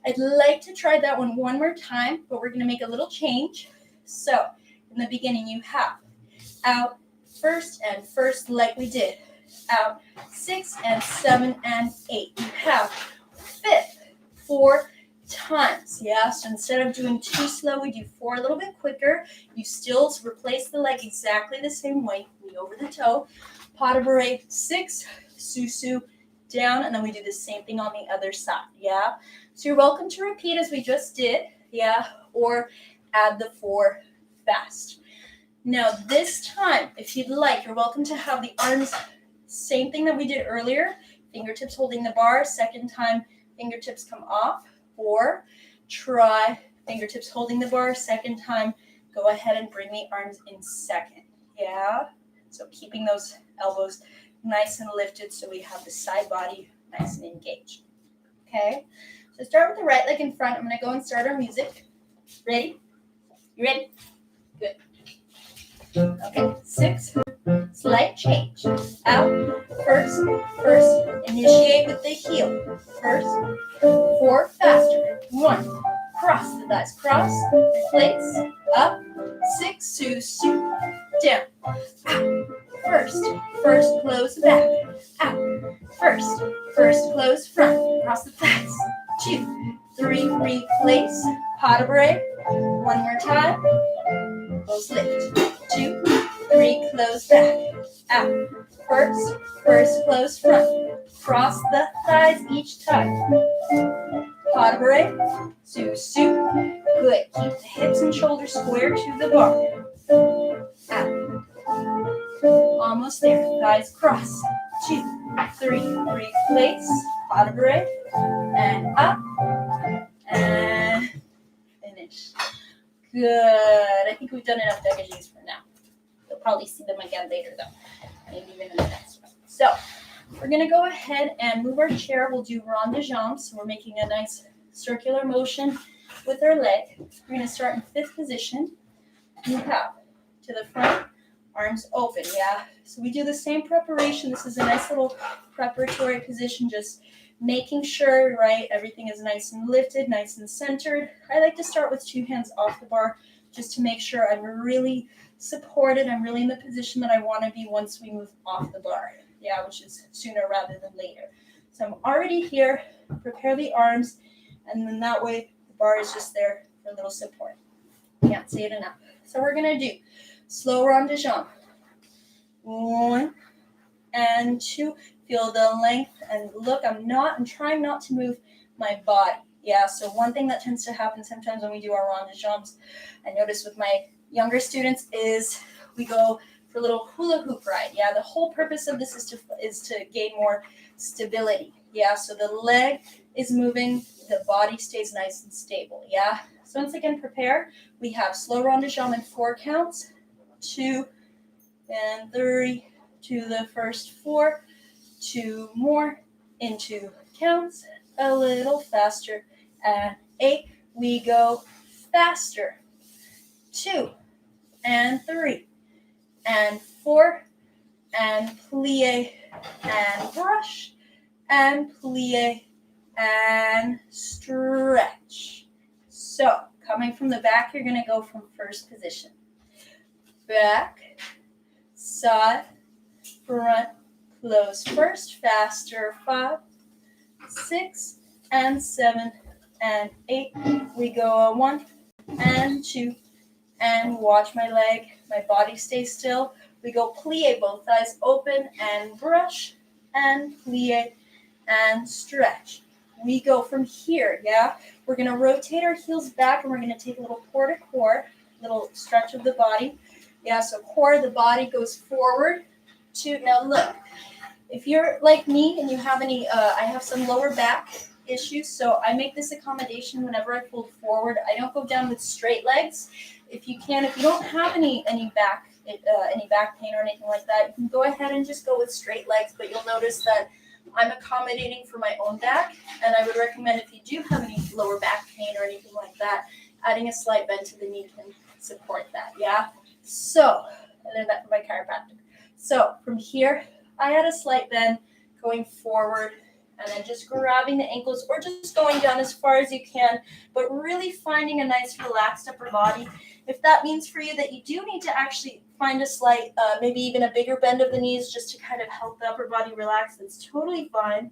I'd like to try that one more time, but we're going to make a little change. So, in the beginning, you have out, first, like we did. Out, 6 and 7 and 8. You have fifth 4 times. Yeah, so instead of doing 2 slow, we do 4 a little bit quicker. You still replace the leg exactly the same way. Knee over the toe. Pas de barre, 6, susu, down, and then we do the same thing on the other side. Yeah. So you're welcome to repeat as we just did, yeah, or add the 4 fast. Now this time, if you'd like, you're welcome to have the arms, same thing that we did earlier, fingertips holding the bar, second time fingertips come off, or try fingertips holding the bar, second time, go ahead and bring the arms in second, yeah? So keeping those elbows nice and lifted so we have the side body nice and engaged. Okay, so start with the right leg in front. I'm going to go and start our music. Ready? You ready? Good. Okay, 6, slight change. Out, first, initiate with the heel. First, 4, faster. 1, cross the thighs, cross, place, up, 6, 2, down. Out, first, close back. Out, first, close front, cross the thighs. 2, 3, replace, pas de barre. One more time. Close lift. 2, 3, close back. Out. First, close front. Cross the thighs each time. Pas de barre. Sous. Good. Keep the hips and shoulders square to the bar. Out. Almost there. Thighs cross. 2, 3, replace. Pas de barre. And up. And finish. Good. I think we've done enough dégagés for now. You'll probably see them again later, though. Maybe even in the next one. So we're going to go ahead and move our chair. We'll do rond de jambes. So we're making a nice circular motion with our leg. We're going to start in 5th position. Move out to the front, arms open. Yeah. So we do the same preparation. This is a nice little preparatory position, just making sure, right, everything is nice and lifted, nice and centered. I like to start with 2 hands off the bar just to make sure I'm really supported. I'm really in the position that I want to be once we move off the bar. Yeah, which is sooner rather than later. So I'm already here. Prepare the arms, and then that way the bar is just there for a little support. Can't say it enough. So we're going to do slow rond de jambe. 1 and 2. Feel the length, and look, I'm trying not to move my body. Yeah, so one thing that tends to happen sometimes when we do our rond de jambes, I notice with my younger students, is we go for a little hula hoop ride. Yeah, the whole purpose of this is to gain more stability. Yeah, so the leg is moving, the body stays nice and stable. Yeah, so once again, prepare. We have slow rond de jambe in 4 counts, 2 and 3 to the first 4. 2 more into counts, a little faster, and 8, we go faster, 2 and 3 and 4, and plie and brush, and plie and stretch. So coming from the back, you're going to go from 1st position. Back, side, front, close first, faster, 5, 6, and 7, and 8. We go 1 and 2, and watch my leg, my body stay still. We go plie, both thighs open, and brush, and plie, and stretch. We go from here, yeah? We're going to rotate our heels back, and we're going to take a little core to core, little stretch of the body. Yeah, so core, the body goes forward. Now look, if you're like me and you have any, I have some lower back issues, so I make this accommodation whenever I fold forward. I don't go down with straight legs. If you don't have any back pain or anything like that, you can go ahead and just go with straight legs, but you'll notice that I'm accommodating for my own back, and I would recommend if you do have any lower back pain or anything like that, adding a slight bend to the knee can support that, yeah? So, I learned that from my chiropractor. So, from here, I add a slight bend going forward, and then just grabbing the ankles or just going down as far as you can, but really finding a nice relaxed upper body. If that means for you that you do need to actually find a slight, maybe even a bigger bend of the knees just to kind of help the upper body relax, that's totally fine.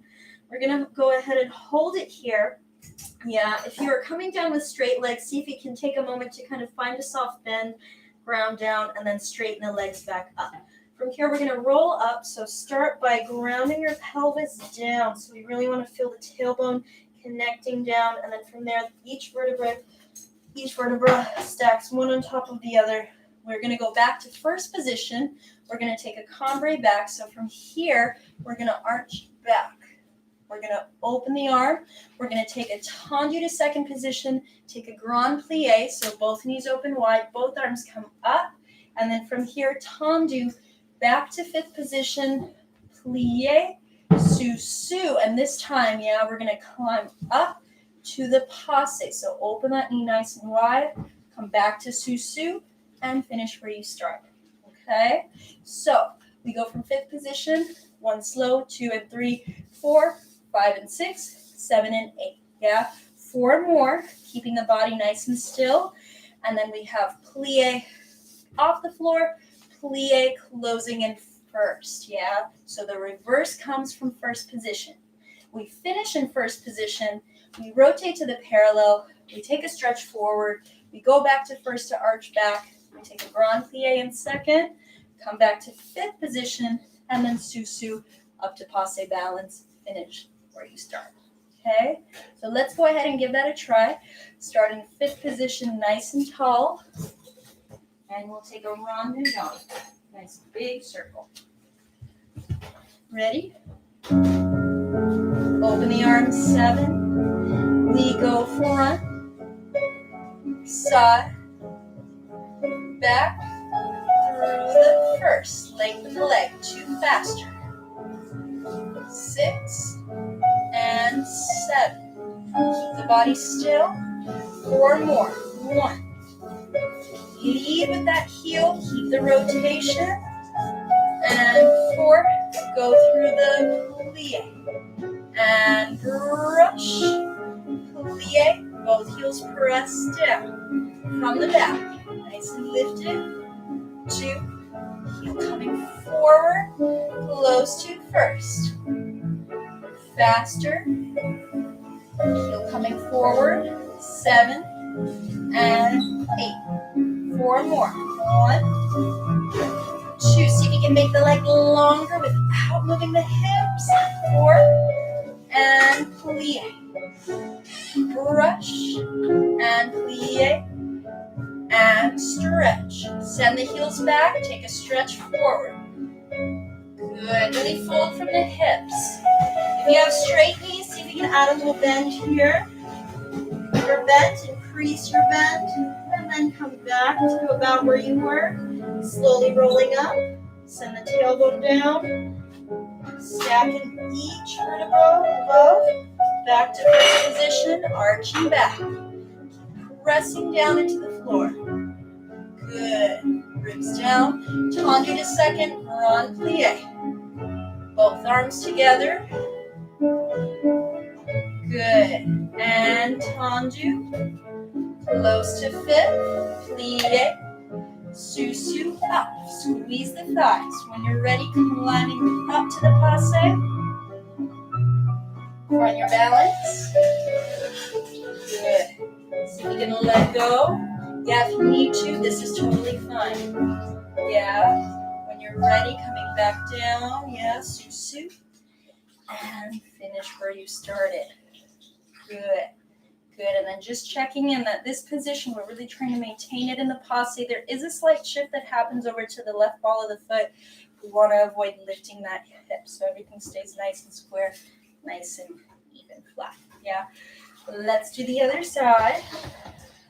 We're going to go ahead and hold it here. Yeah, if you are coming down with straight legs, see if you can take a moment to kind of find a soft bend, ground down, and then straighten the legs back up. From here, we're going to roll up. So start by grounding your pelvis down. So we really want to feel the tailbone connecting down. And then from there, each vertebra stacks one on top of the other. We're going to go back to 1st position. We're going to take a cambray back. So from here, we're going to arch back. We're going to open the arm. We're going to take a tendu to 2nd position, take a grand plie. So both knees open wide, both arms come up. And then from here, tendu back to 5th position, plie, sous, and this time, yeah, we're gonna climb up to the passe. So open that knee nice and wide, come back to sous, and finish where you start. Okay, so we go from fifth position, 1 slow, 2 and 3, 4, 5 and 6, 7 and 8. Yeah, 4 more, keeping the body nice and still, and then we have plie off the floor, plie closing in first. Yeah, so the reverse comes from first position. We finish in first position, we rotate to the parallel, we take a stretch forward, we go back to first to arch back, we take a grand plie in second, come back to fifth position, and then sous up to passe balance, finish where you start. Okay, so let's go ahead and give that a try. Start in fifth position, nice and tall, and we'll take a rond and jump. Nice big circle. Ready? Open the arms, 7. We go front, side, back, through the first. Lengthen the leg, 2 faster. 6 and 7. Keep the body still. 4 more. 1. Lead with that heel, keep the rotation. And 4, go through the plie. And brush, plie, both heels press down from the back. Nice and lifted. 2, heel coming forward, close to first. Faster, heel coming forward, 7 and 8. 4 more. 1, 2. See if you can make the leg longer without moving the hips. 4 and plie. Brush and plie and stretch. Send the heels back. Take a stretch forward. Good. Really fold from the hips. If you have straight knees, see if you can add a little bend here. You're bent, increase your bend, and then come back to about where you were. Slowly rolling up. Send the tailbone down. Stacking each vertebra above. Back to first position, arching back. Pressing down into the floor. Good. Ribs down. Tendu to second, grand plie. Both arms together. Good. And tendu. Close to fifth. Plie. Sous up. Squeeze the thighs. When you're ready, climbing up to the passe. Find your balance. Good. See if you can let go. Yeah, if you need to, this is totally fine. Yeah. When you're ready, coming back down. Yeah, sous. And finish where you started. Good. Good, and then just checking in that this position, we're really trying to maintain it in the passe. There is a slight shift that happens over to the left ball of the foot. We want to avoid lifting that hip so everything stays nice and square, nice and even, flat. Yeah. Let's do the other side.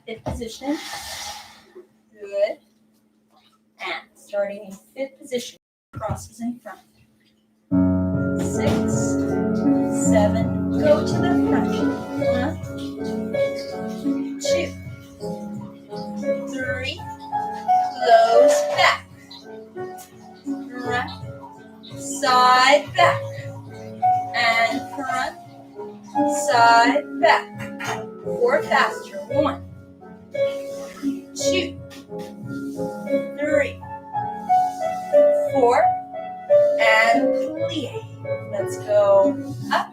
Fifth position. Good. And starting in fifth position, crosses in front. 6, 7, go to the front. 1, 2, 3, close back, front, side, back, and front, side, back. 4 faster. 1, 2, 3, 4, and plie. Let's go up,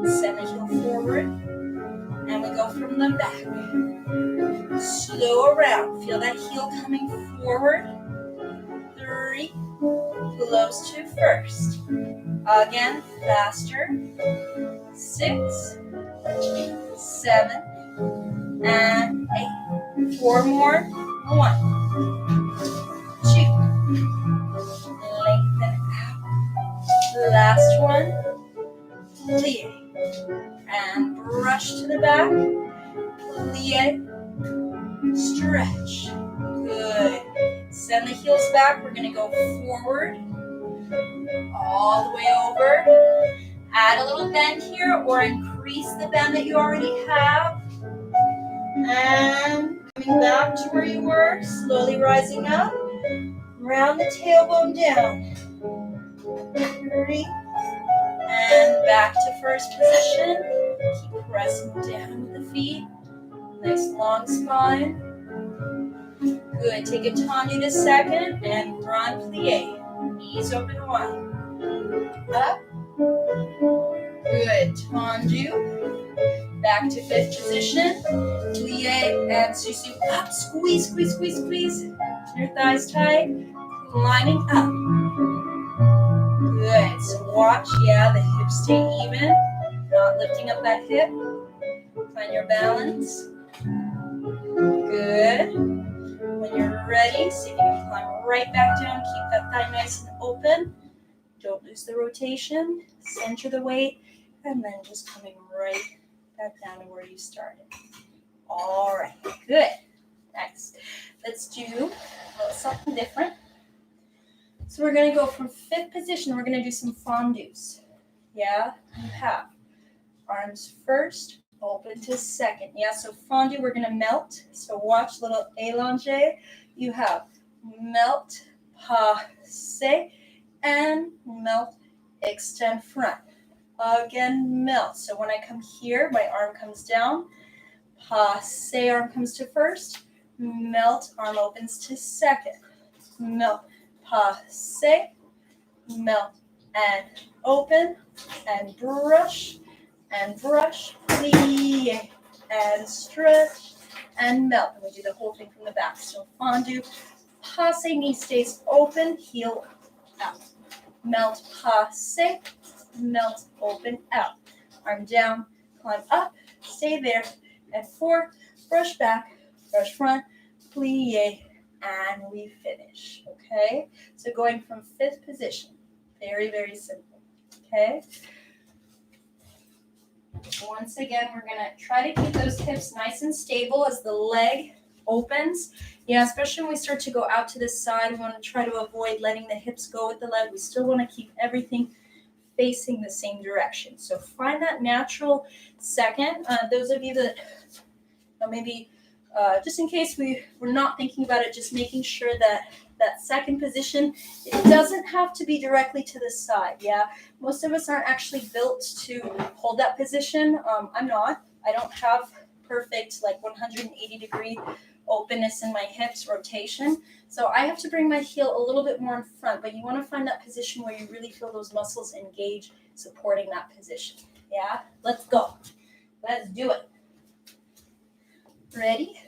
send the heel forward, and we go from the back. Slow around, feel that heel coming forward. 3, close to first. Again, faster. 6, 7, and 8. 4 more. 1, 2, lengthen out. Last one, plie, and brush to the back, plie, stretch. Good. Send the heels back. We're going to go forward, all the way over. Add a little bend here or increase the bend that you already have. And coming back to where you were, slowly rising up. Round the tailbone down. 3. And back to first position. Keep pressing down with the feet. Nice long spine. Good. Take a tendu to second and grand plie. Knees open wide. Up. Good. Tendu. Back to fifth position. Plie and susu. Up. Squeeze, squeeze, squeeze, squeeze. Your thighs tight. Lining up. Good. So watch, the hips stay even. Not lifting up that hip. Find your balance. Good. When you're ready, see if you can climb right back down. Keep that thigh nice and open. Don't lose the rotation. Center the weight. And then just coming right back down to where you started. All right. Good. Next. Let's do a little something different. So we're going to go from fifth position. We're going to do some fondus. Yeah? You have arms first, open to second. Yeah, so fondue, we're going to melt. So watch, little élanger. You have melt, passe, and melt, extend front. Again, melt. So when I come here, my arm comes down. Passe, arm comes to first. Melt, arm opens to second. Melt, passe, melt, and open, and brush, plie, and stretch, and melt. And we do the whole thing from the back. So fondue, passe, knee stays open, heel out. Melt, passe, melt, open, out. Arm down, climb up, stay there, and 4, brush back, brush front, plie, and we finish, okay? So going from fifth position, very, very simple, okay? Once again, we're gonna try to keep those hips nice and stable as the leg opens. Yeah, especially when we start to go out to the side, we wanna try to avoid letting the hips go with the leg. We still wanna keep everything facing the same direction. So find that natural second. Those of you that maybe just in case we're not thinking about it, just making sure that that second position, it doesn't have to be directly to the side, yeah? Most of us aren't actually built to hold that position. I'm not. I don't have perfect, like 180-degree openness in my hips, rotation. So I have to bring my heel a little bit more in front, but you want to find that position where you really feel those muscles engage, supporting that position, yeah? Let's go. Let's do it. Ready?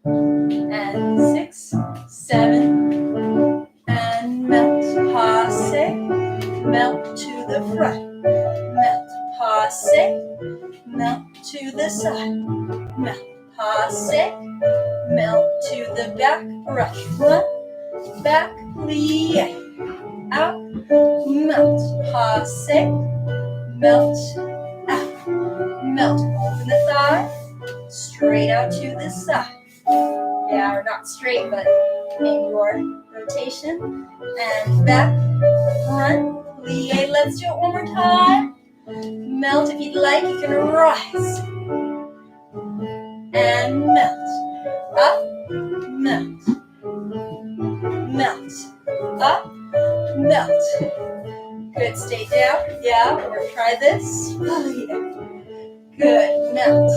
And 6, 7, and melt, passe, melt to the front, melt, passe, melt to the side, melt, passe, melt to the back, brush front, back, plie, out, melt, passe, melt, out, melt, open the thigh, straight out to the side. Yeah, or not straight, but in your rotation. And back, front, plie. Let's do it one more time. Melt if you'd like, you can rise. And melt. Up, melt. Melt. Up, melt. Good, stay down. Yeah, or try this. Good, melt.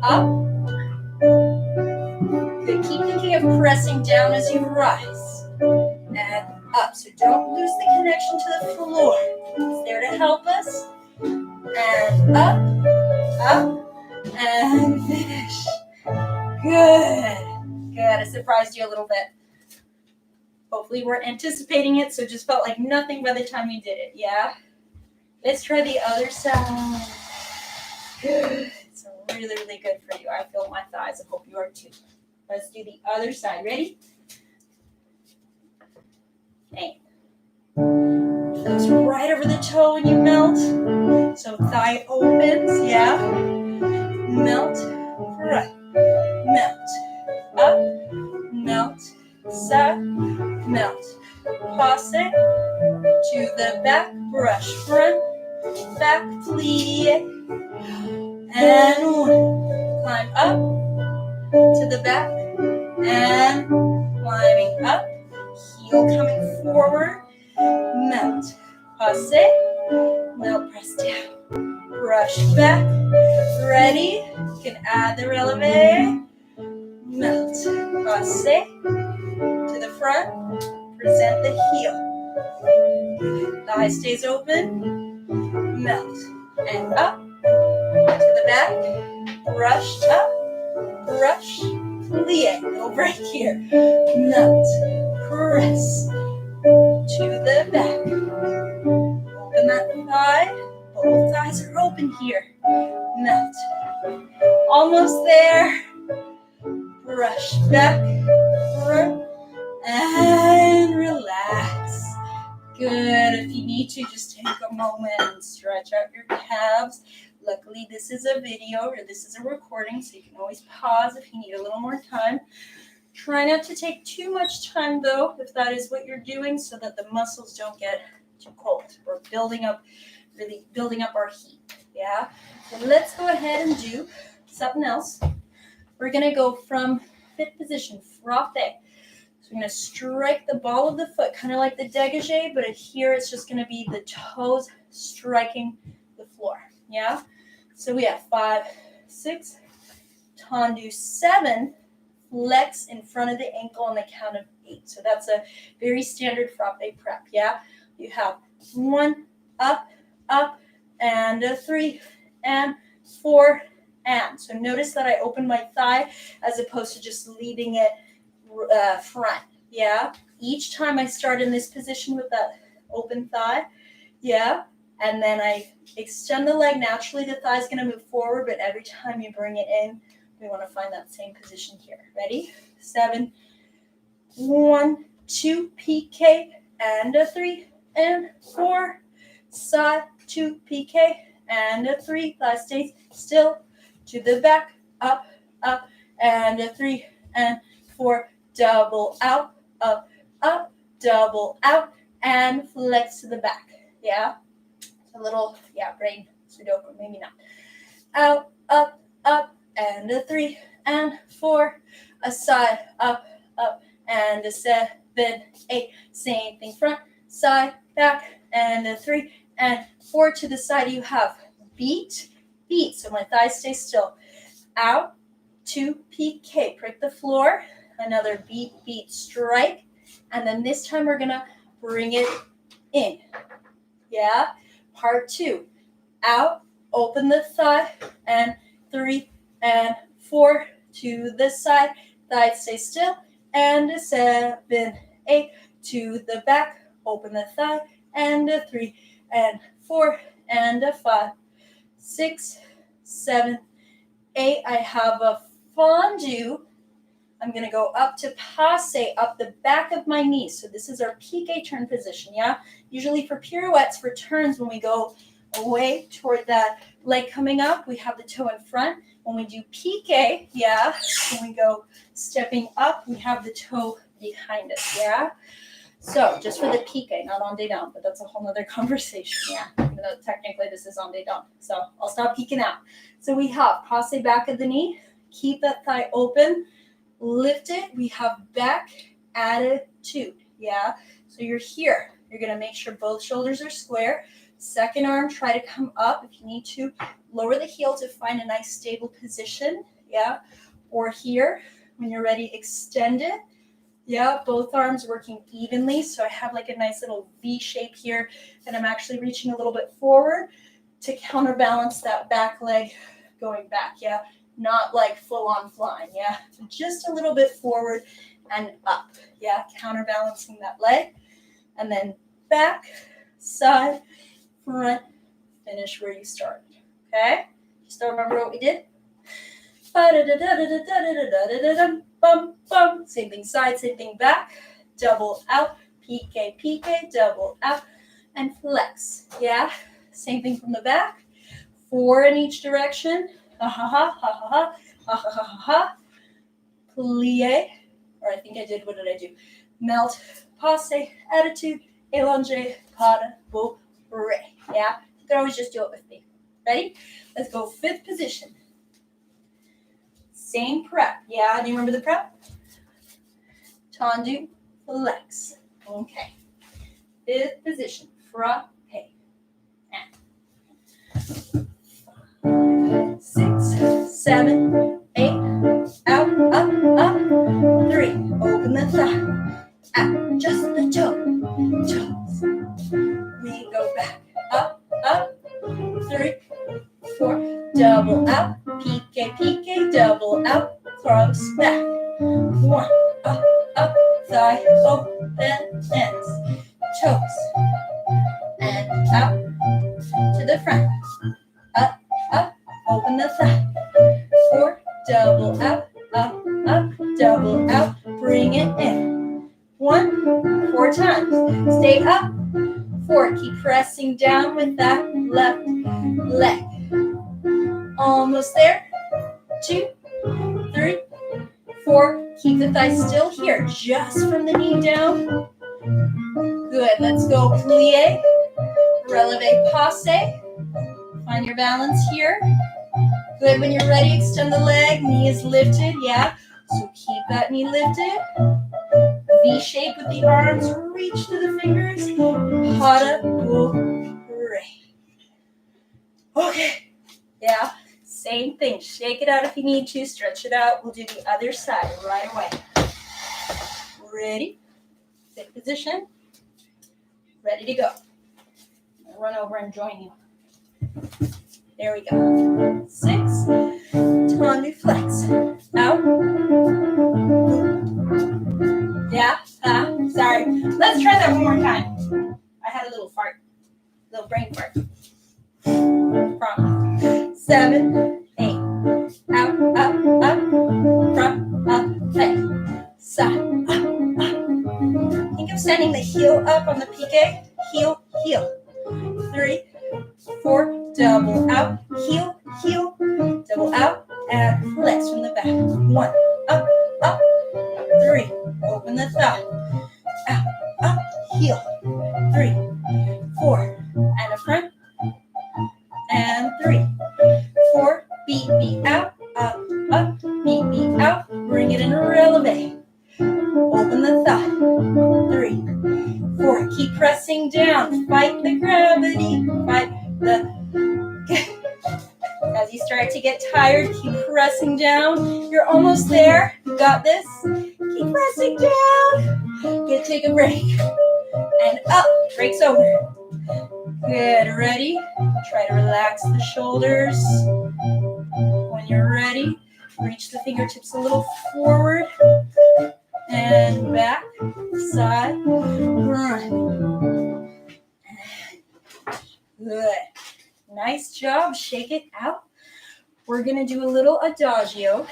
Up. Good. Keep thinking of pressing down as you rise. And up. So don't lose the connection to the floor. It's there to help us. And up, and finish. Good. Good. I surprised you a little bit. Hopefully you weren't anticipating it, so it just felt like nothing by the time you did it, yeah? Let's try the other side. Good. It's really, really good for you. I feel my thighs. I hope you are too. Let's do the other side. Ready? Okay. Goes right over the toe when you melt. So thigh opens, yeah? Melt, front, melt, up, melt, side, melt, passe, back. Ready? You can add the releve. Melt. Passe to the front. Present the heel. Thigh stays open. Melt. And up. To the back. Brush up. Brush. Plie. No break here. Melt. Press. To the back. Open that thigh. Both thighs are open here. Melt. Almost there. Brush back. Front. And relax. Good. If you need to, just take a moment and stretch out your calves. Luckily, this is a video or this is a recording, so you can always pause if you need a little more time. Try not to take too much time, though, if that is what you're doing, so that the muscles don't get too cold. We're really building up our heat, yeah? So let's go ahead and do something else. We're going to go from fit position, frappe. So we're going to strike the ball of the foot, kind of like the dégagé, but here it's just going to be the toes striking the floor, yeah? So we have 5, 6, tendu 7, flex in front of the ankle on the count of 8. So that's a very standard frappe prep, yeah? You have 1, up, up, and 3, and 4, and. So notice that I open my thigh as opposed to just leaving it front, yeah? Each time I start in this position with that open thigh, yeah? And then I extend the leg. Naturally, the thigh is going to move forward, but every time you bring it in, we want to find that same position here. Ready? 7, 1, 2, PK, and 3, and 4, side, 2, PK, and 3, thigh stays still, to the back, up, up, and 3, and 4, double out, up, up, double out, and flex to the back, yeah? A little, yeah, brain Sudoku, maybe not. Out, up, up, and 3, and 4, aside, up, up, and 7, 8, same thing, front, side, back, and 3, and 4 to the side. You have beat, beat, so my thighs stay still. Out, 2, PK, prick the floor, another beat, beat, strike, and then this time we're gonna bring it in, yeah? Part 2, out, open the thigh, and 3, and 4 to the side, thighs stay still, and 7, 8 to the back, open the thigh, and 3, and 4, and 5, 6, 7, 8. I have a fondue. I'm going to go up to passe, up the back of my knees. So this is our piqué turn position, yeah? Usually for pirouettes, for turns, when we go away toward that leg coming up, we have the toe in front. When we do piqué, yeah, when we go stepping up, we have the toe behind us, yeah? So just for the piqué, not en dedans, but that's a whole other conversation, yeah? Even though technically this is en dedans. So I'll stop geeking out. So we have passe back of the knee, keep that thigh open, lift it. We have back attitude, yeah? So you're here. You're going to make sure both shoulders are square. Second arm, try to come up. If you need to, lower the heel to find a nice stable position, yeah? Or here, when you're ready, extend it. Yeah, both arms working evenly. So I have like a nice little V shape here, and I'm actually reaching a little bit forward to counterbalance that back leg going back, yeah? Not like full on flying, yeah? So just a little bit forward and up, yeah? Counterbalancing that leg. And then back, side, front, finish where you started, okay? Still remember what we did? Same thing side, same thing back, double out, PK, PK, double out, and flex, yeah? Same thing from the back, 4 in each direction, ha ha ha, ha ha ha, ha ha ha ha, plie, or I think I did, what did I do? Melt, passe, attitude, élongé, pas de bourre, yeah? You can always just do it with me. Ready? Let's go 5th position. Same prep, yeah? Do you remember the prep? Tendu, flex. Okay. 5th position, frappe, and 5, 6, 7, 8, out, up, up, 3, open the thigh, out, just the toes, we go back, up, up, 3, 4, double out, pique, double out, cross back, 1, up, thigh, open, ends, toes, and out, to the front, up, open the thigh, 4, double out, up, double out, bring it in, 1, 4 times, stay up, 4, keep pressing down with that left leg, almost there, 2, 3, 4, keep the thigh still here, just from the knee down, good, let's go, plie, releve, passe, find your balance here, good, when you're ready, extend the leg, knee is lifted, yeah, so keep that knee lifted, V shape with the arms, reach to the fingers, hara, re. Okay, yeah, same thing, shake it out if you need to, stretch it out, we'll do the other side right away. Ready, sit position, ready to go. I'll run over and join you. There we go. 6, tendu flex, out. Yeah, sorry. Let's try that one more time. I had a little fart, little brain fart. From 7, 8, out, up, from, up, leg, side, up. Think of sending the heel up on the pique, heel, 3, 4, double out, heel, double out, and flex from the back. 1, up, 3, open the thigh, out, heel, 3, 4, and a front, and 3, 4, beat, out, up, beat, out, bring it in a releve, open the thigh, 3, 4, keep pressing down, fight the gravity, fight the, as you start to get tired, keep pressing down, you're almost there, you got this, keep pressing down, take a break, and up, breaks over, good, ready, try to relax the shoulders, when you're ready, reach the fingertips a little forward, and back, side, run, good, nice job, shake it out, we're going to do a little adagio,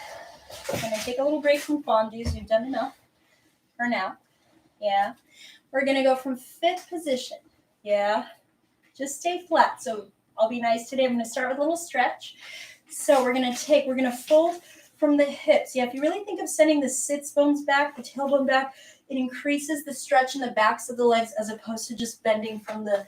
I'm going to take a little break from fondues, we've done enough for now, yeah, we're going to go from 5th position, yeah, just stay flat, so I'll be nice today, I'm going to start with a little stretch, so we're going to fold from the hips, yeah, if you really think of sending the sits bones back, the tailbone back, it increases the stretch in the backs of the legs as opposed to just bending from the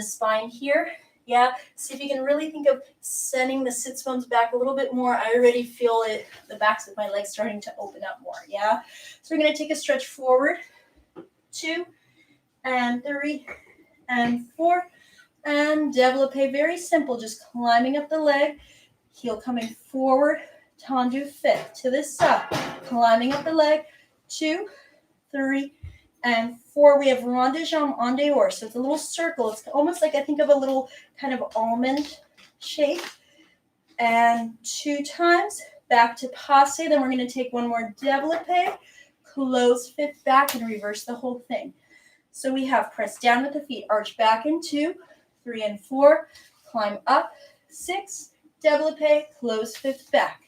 spine here, yeah, see if you can really think of sending the sits bones back a little bit more, I already feel it, the backs of my legs starting to open up more, yeah, so we're going to take a stretch forward, 2, and 3, and 4, and développé, very simple, just climbing up the leg, heel coming forward, tendu fit to this side, climbing up the leg, 2, 3, and 4. We have rond de jambe en dehors, so it's a little circle. It's almost like I think of a little kind of almond shape. And 2 times, back to passe. Then we're going to take one more développé, close fifth back, and reverse the whole thing. So we have press down with the feet, arch back in 2, 3, and 4, climb up, 6, développé, close fifth back.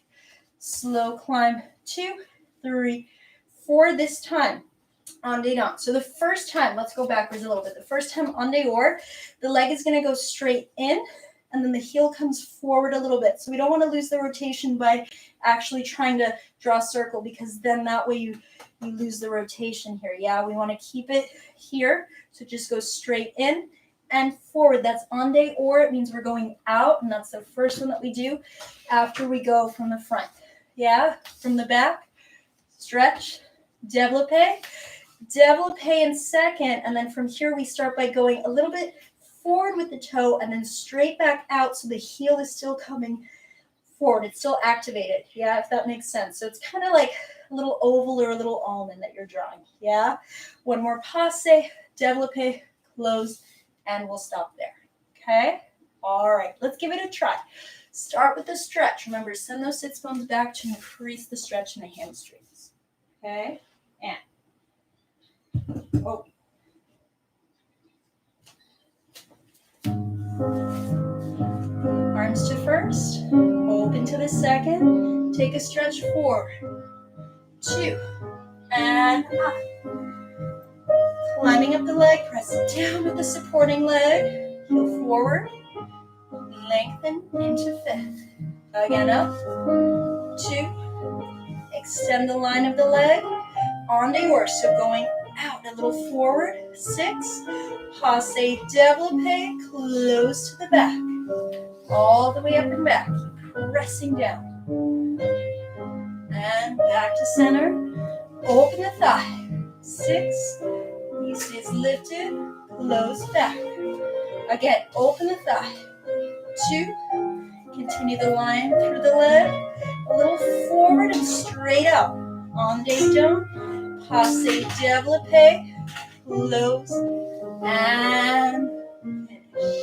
Slow climb, 2, 3, 4 this time. En dedans. So the first time, let's go backwards a little bit. The first time en dehors, the leg is going to go straight in, and then the heel comes forward a little bit. So we don't want to lose the rotation by actually trying to draw a circle, because then that way you lose the rotation here. Yeah, we want to keep it here. So just go straight in and forward. That's en dehors. It means we're going out, and that's the first one that we do after we go from the front. Yeah, from the back, stretch, développé in second, and then from here we start by going a little bit forward with the toe and then straight back out so the heel is still coming forward. It's still activated, yeah, if that makes sense. So it's kind of like a little oval or a little almond that you're drawing, yeah? One more passe, développé, close, and we'll stop there, okay? All right, let's give it a try. Start with the stretch. Remember, send those sits bones back to increase the stretch in the hamstrings, okay? And, oh. Arms to first, open to the second, take a stretch forward, 2, and up. Climbing up the leg, press down with the supporting leg, heel forward, lengthen into fifth. Again up, 2, extend the line of the leg, en dehors, so going out a little forward, 6, passe développé, close to the back. All the way up and back, pressing down. And back to center. Open the thigh. 6, knee stays lifted, close back. Again, open the thigh. 2, continue the line through the leg. A little forward and straight out. En dedans, passe développé, close, and finish.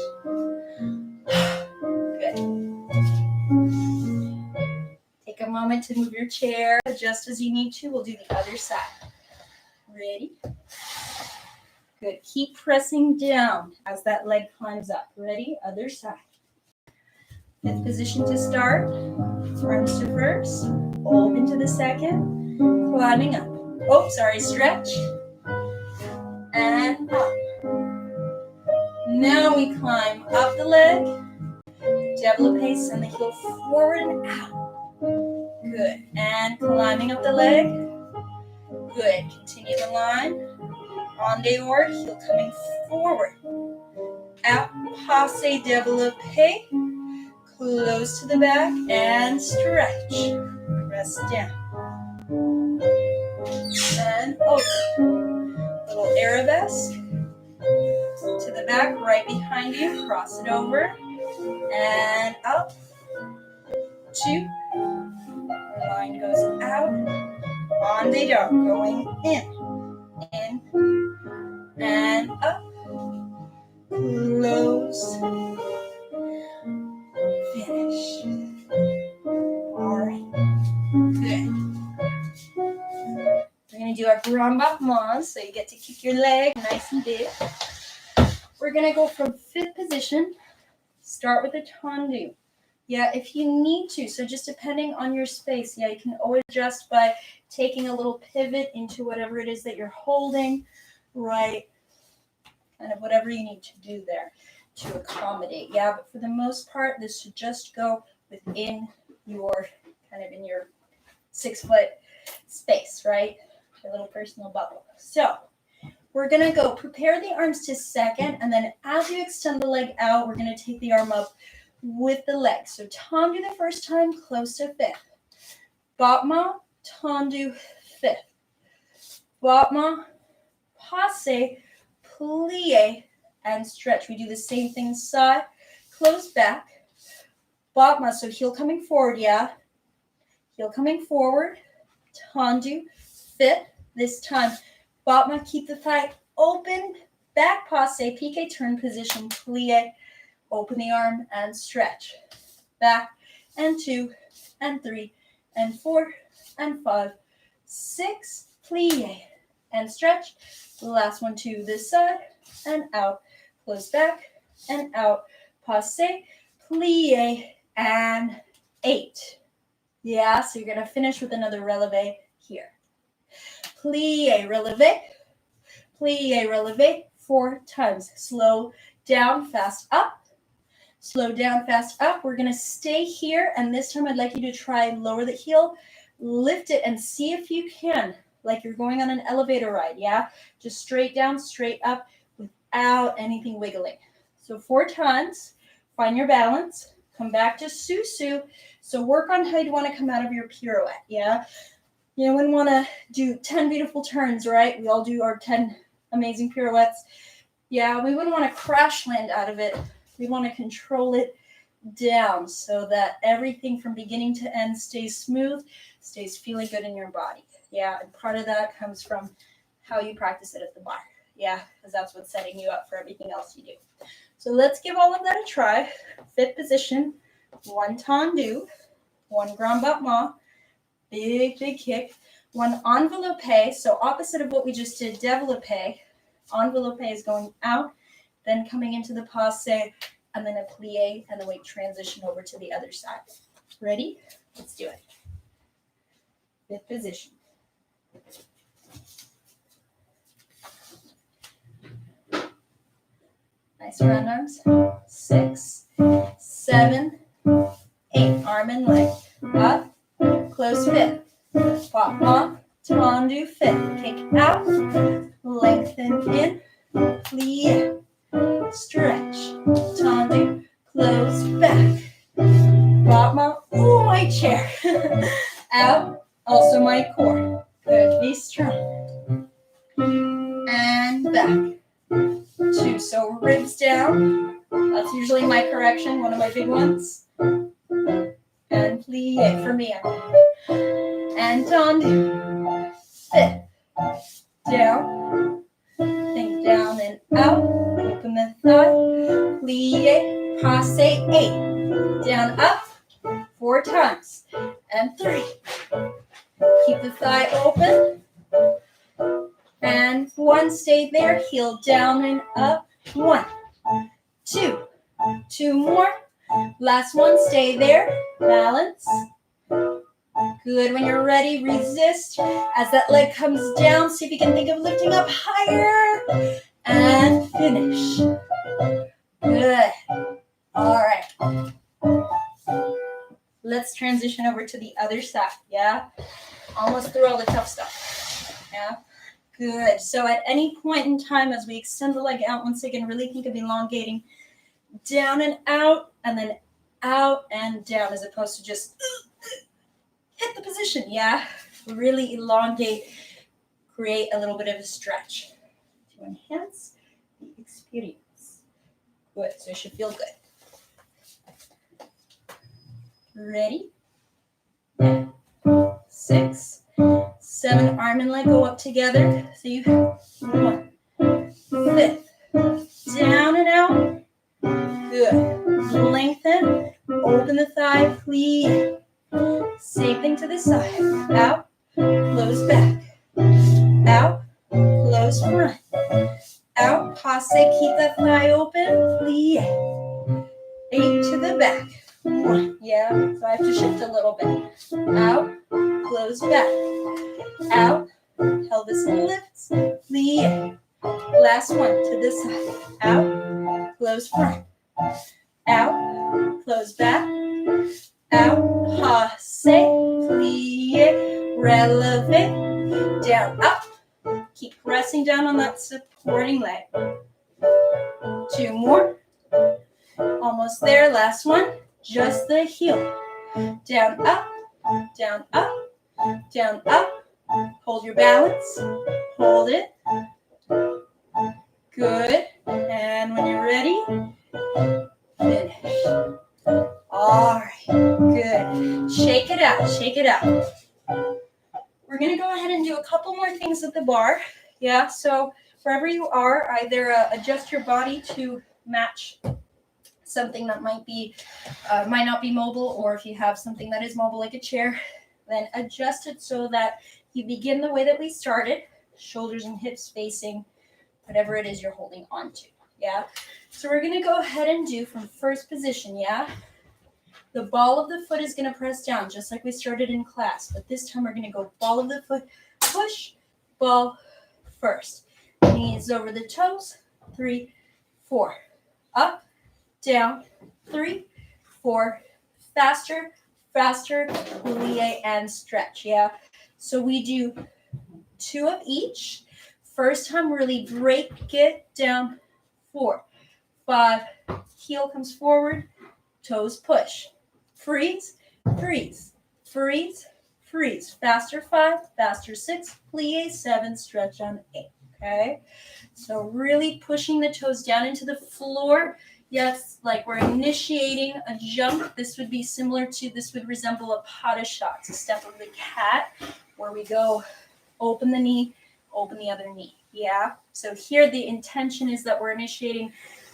Take a moment to move your chair just as you need to. We'll do the other side. Ready? Good. Keep pressing down as that leg climbs up. Ready? Other side. Fifth position to start. Arms to first. Open to the second. Climbing up. Oh, sorry. Stretch. And up. Now we climb up the leg. Développé, send the heel forward and out. Good. And climbing up the leg. Good. Continue the line. En dehors, heel coming forward. Out. Passe développé. Close to the back and stretch. Press down. And open. Little arabesque. To the back, right behind you. Cross it over. And up. 2. The line goes out. En dedans, going in, and up. Close. Finish. All right. Good. We're going to do our grand battement, so you get to kick your leg nice and big. We're going to go from fifth position. Start with a tendu. Yeah, if you need to, so just depending on your space, yeah, you can always adjust by taking a little pivot into whatever it is that you're holding, right? Kind of whatever you need to do there to accommodate. Yeah, but for the most part, this should just go within your, kind of in your 6-foot space, right? Your little personal bubble. So we're going to go prepare the arms to second, and then as you extend the leg out, we're going to take the arm up with the leg. So tendu the first time, close to fifth. Battement, tendu, fifth. Battement, passe, plie, and stretch. We do the same thing side, close back. Battement, so heel coming forward, yeah. Heel coming forward, tendu, fifth. This time, battement, keep the thigh open, back passe, pique, turn position, plie. Open the arm and stretch. Back and 2 and 3 and 4 and 5, 6, plie and stretch. The last one to this side and out. Close back and out. Passe, plie, and 8. Yeah, so you're going to finish with another releve here. Plie, releve 4 times. Slow down, fast up. Slow down, fast up. We're going to stay here, and this time I'd like you to try and lower the heel, lift it, and see if you can, like you're going on an elevator ride, yeah? Just straight down, straight up, without anything wiggling. So 4 times, find your balance, come back to susu. So work on how you want to come out of your pirouette, yeah? You wouldn't want to do 10 beautiful turns, right? We all do our 10 amazing pirouettes. Yeah, we wouldn't want to crash land out of it. We want to control it down so that everything from beginning to end stays smooth, stays feeling good in your body. Yeah, and part of that comes from how you practice it at the bar. Yeah, because that's what's setting you up for everything else you do. So let's give all of that a try. Fifth position, one tendu, one grand battement, big kick, one enveloppe, so opposite of what we just did, développé. Enveloppe is going out, then coming into the passe, and then a plie, and then we transition over to the other side. Ready? Let's do it. Fifth position. Nice round arms. 6, 7, 8. Arm and leg. Up. Close fit. Battement. Tendu fit. Kick out. Lengthen in. Plie. Stretch. Tendu. Close back. Battement. Ooh, my chair. Out. Also my core. Good. Be strong. And back. 2. So ribs down. That's usually my correction, one of my big ones. And plie for me. And tendu. Fit. Down. Think down and out. Open the thigh. Plie. Passe 8. Down, up. 4 times. And 3. Keep the thigh open. And 1, stay there, heel down and up. 1, 2, 2 more. Last one, stay there, balance. Good, when you're ready, resist. As that leg comes down, see if you can think of lifting up higher. And finish. Good. All right. Let's transition over to the other side, yeah? Almost through all the tough stuff, yeah? Good. So at any point in time, as we extend the leg out, once again, really think of elongating down and out, and then out and down, as opposed to just hit the position, yeah? Really elongate, create a little bit of a stretch to enhance the experience. Good. So it should feel good. Ready? 6, 7, arm and leg go up together. So you 1, 5, down and out. Good. Lengthen. Open the thigh. Plie. Same thing to the side. Out. Close back. Out. Close front. Out. Passe. Keep that thigh open. Plie. 8 to the back. 1. Yeah. So I have to shift a little bit. Out. Close back. Out. Pelvis lifts. Plie. Last one to this side. Out. Close front. Out. Close back. Out. Passe. Plie. Releve. Down. Up. Keep pressing down on that supporting leg. 2 more. Almost there. Last one. Just the heel. Down, up. Down, up. Down, up. Hold your balance. Hold it. Good. And when you're ready, finish. All right. Good. Shake it out. Shake it out. We're going to go ahead and do a couple more things at the bar. Yeah, so wherever you are, either adjust your body to match something that might not be mobile, or if you have something that is mobile like a chair, then adjust it so that you begin the way that we started, shoulders and hips facing whatever it is you're holding on to, yeah? So we're gonna go ahead and do from first position, yeah? The ball of the foot is gonna press down, just like we started in class, but this time we're gonna go ball of the foot, push, ball, first. Knees over the toes, 3, 4, up, down, 3, 4, faster, plie and stretch, yeah? So we do 2 of each. First time, really break it down, 4, 5, heel comes forward, toes push, freeze, freeze, freeze, freeze, faster 5, faster 6, plie 7, stretch on 8. okay? So really pushing the toes down into the floor. Yes, like we're initiating a jump. This would be similar to, this would resemble a pas de chat, a step of the cat, where we go open the knee, open the other knee, yeah? So here the intention is that we're initiating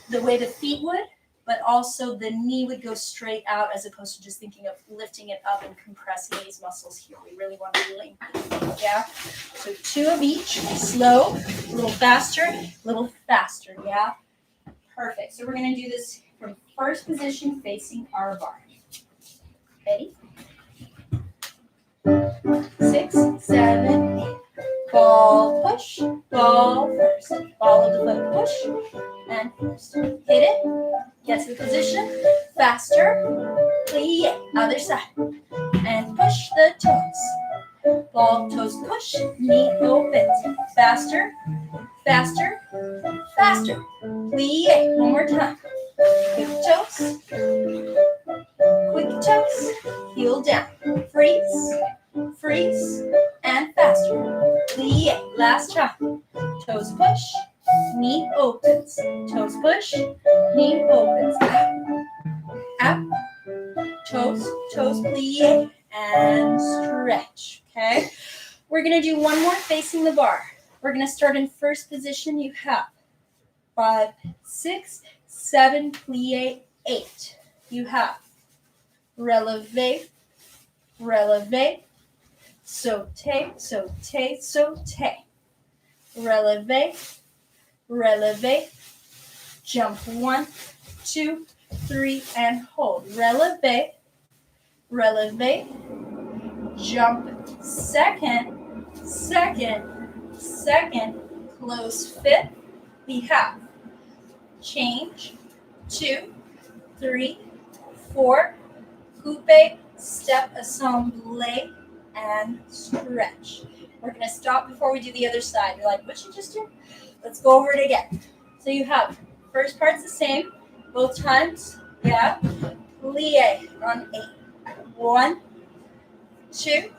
the way the feet would, but also the knee would go straight out as opposed to just thinking of lifting it up and compressing these muscles here. We really want to lengthen, yeah? So 2 of each, slow, a little faster, yeah? Perfect. So we're going to do this from first position facing our bar. Ready? 6, 7, 8. Ball, push, ball first. Ball of the foot, push, and first. Hit it. Get to the position. Faster. Plie. Other side. And push the toes. Ball, toes, push. Knee opens. Faster. Faster. Faster. Plie. One more time. Quick toes. Quick toes. Heel down. Freeze. Freeze. And faster. Plie. Last time. Toes push. Knee opens. Toes push. Knee opens. Up. Toes. Toes. Plie. And stretch. Okay. We're going to do one more facing the bar. We're going to start in first position. You have 5, 6, 7, plie, 8. You have releve, releve, sauté, sauté, sauté. Releve, releve, jump 1, 2, 3, and hold. Releve, releve, jump second, second, second, close fifth. We have change, 2, 3, 4, coupe, step, assemble, and stretch. We're going to stop before we do the other side. You're like, what'd you just do? Let's go over it again. So you have, first part's the same, both times, yeah. Plie on 8. 1, 2,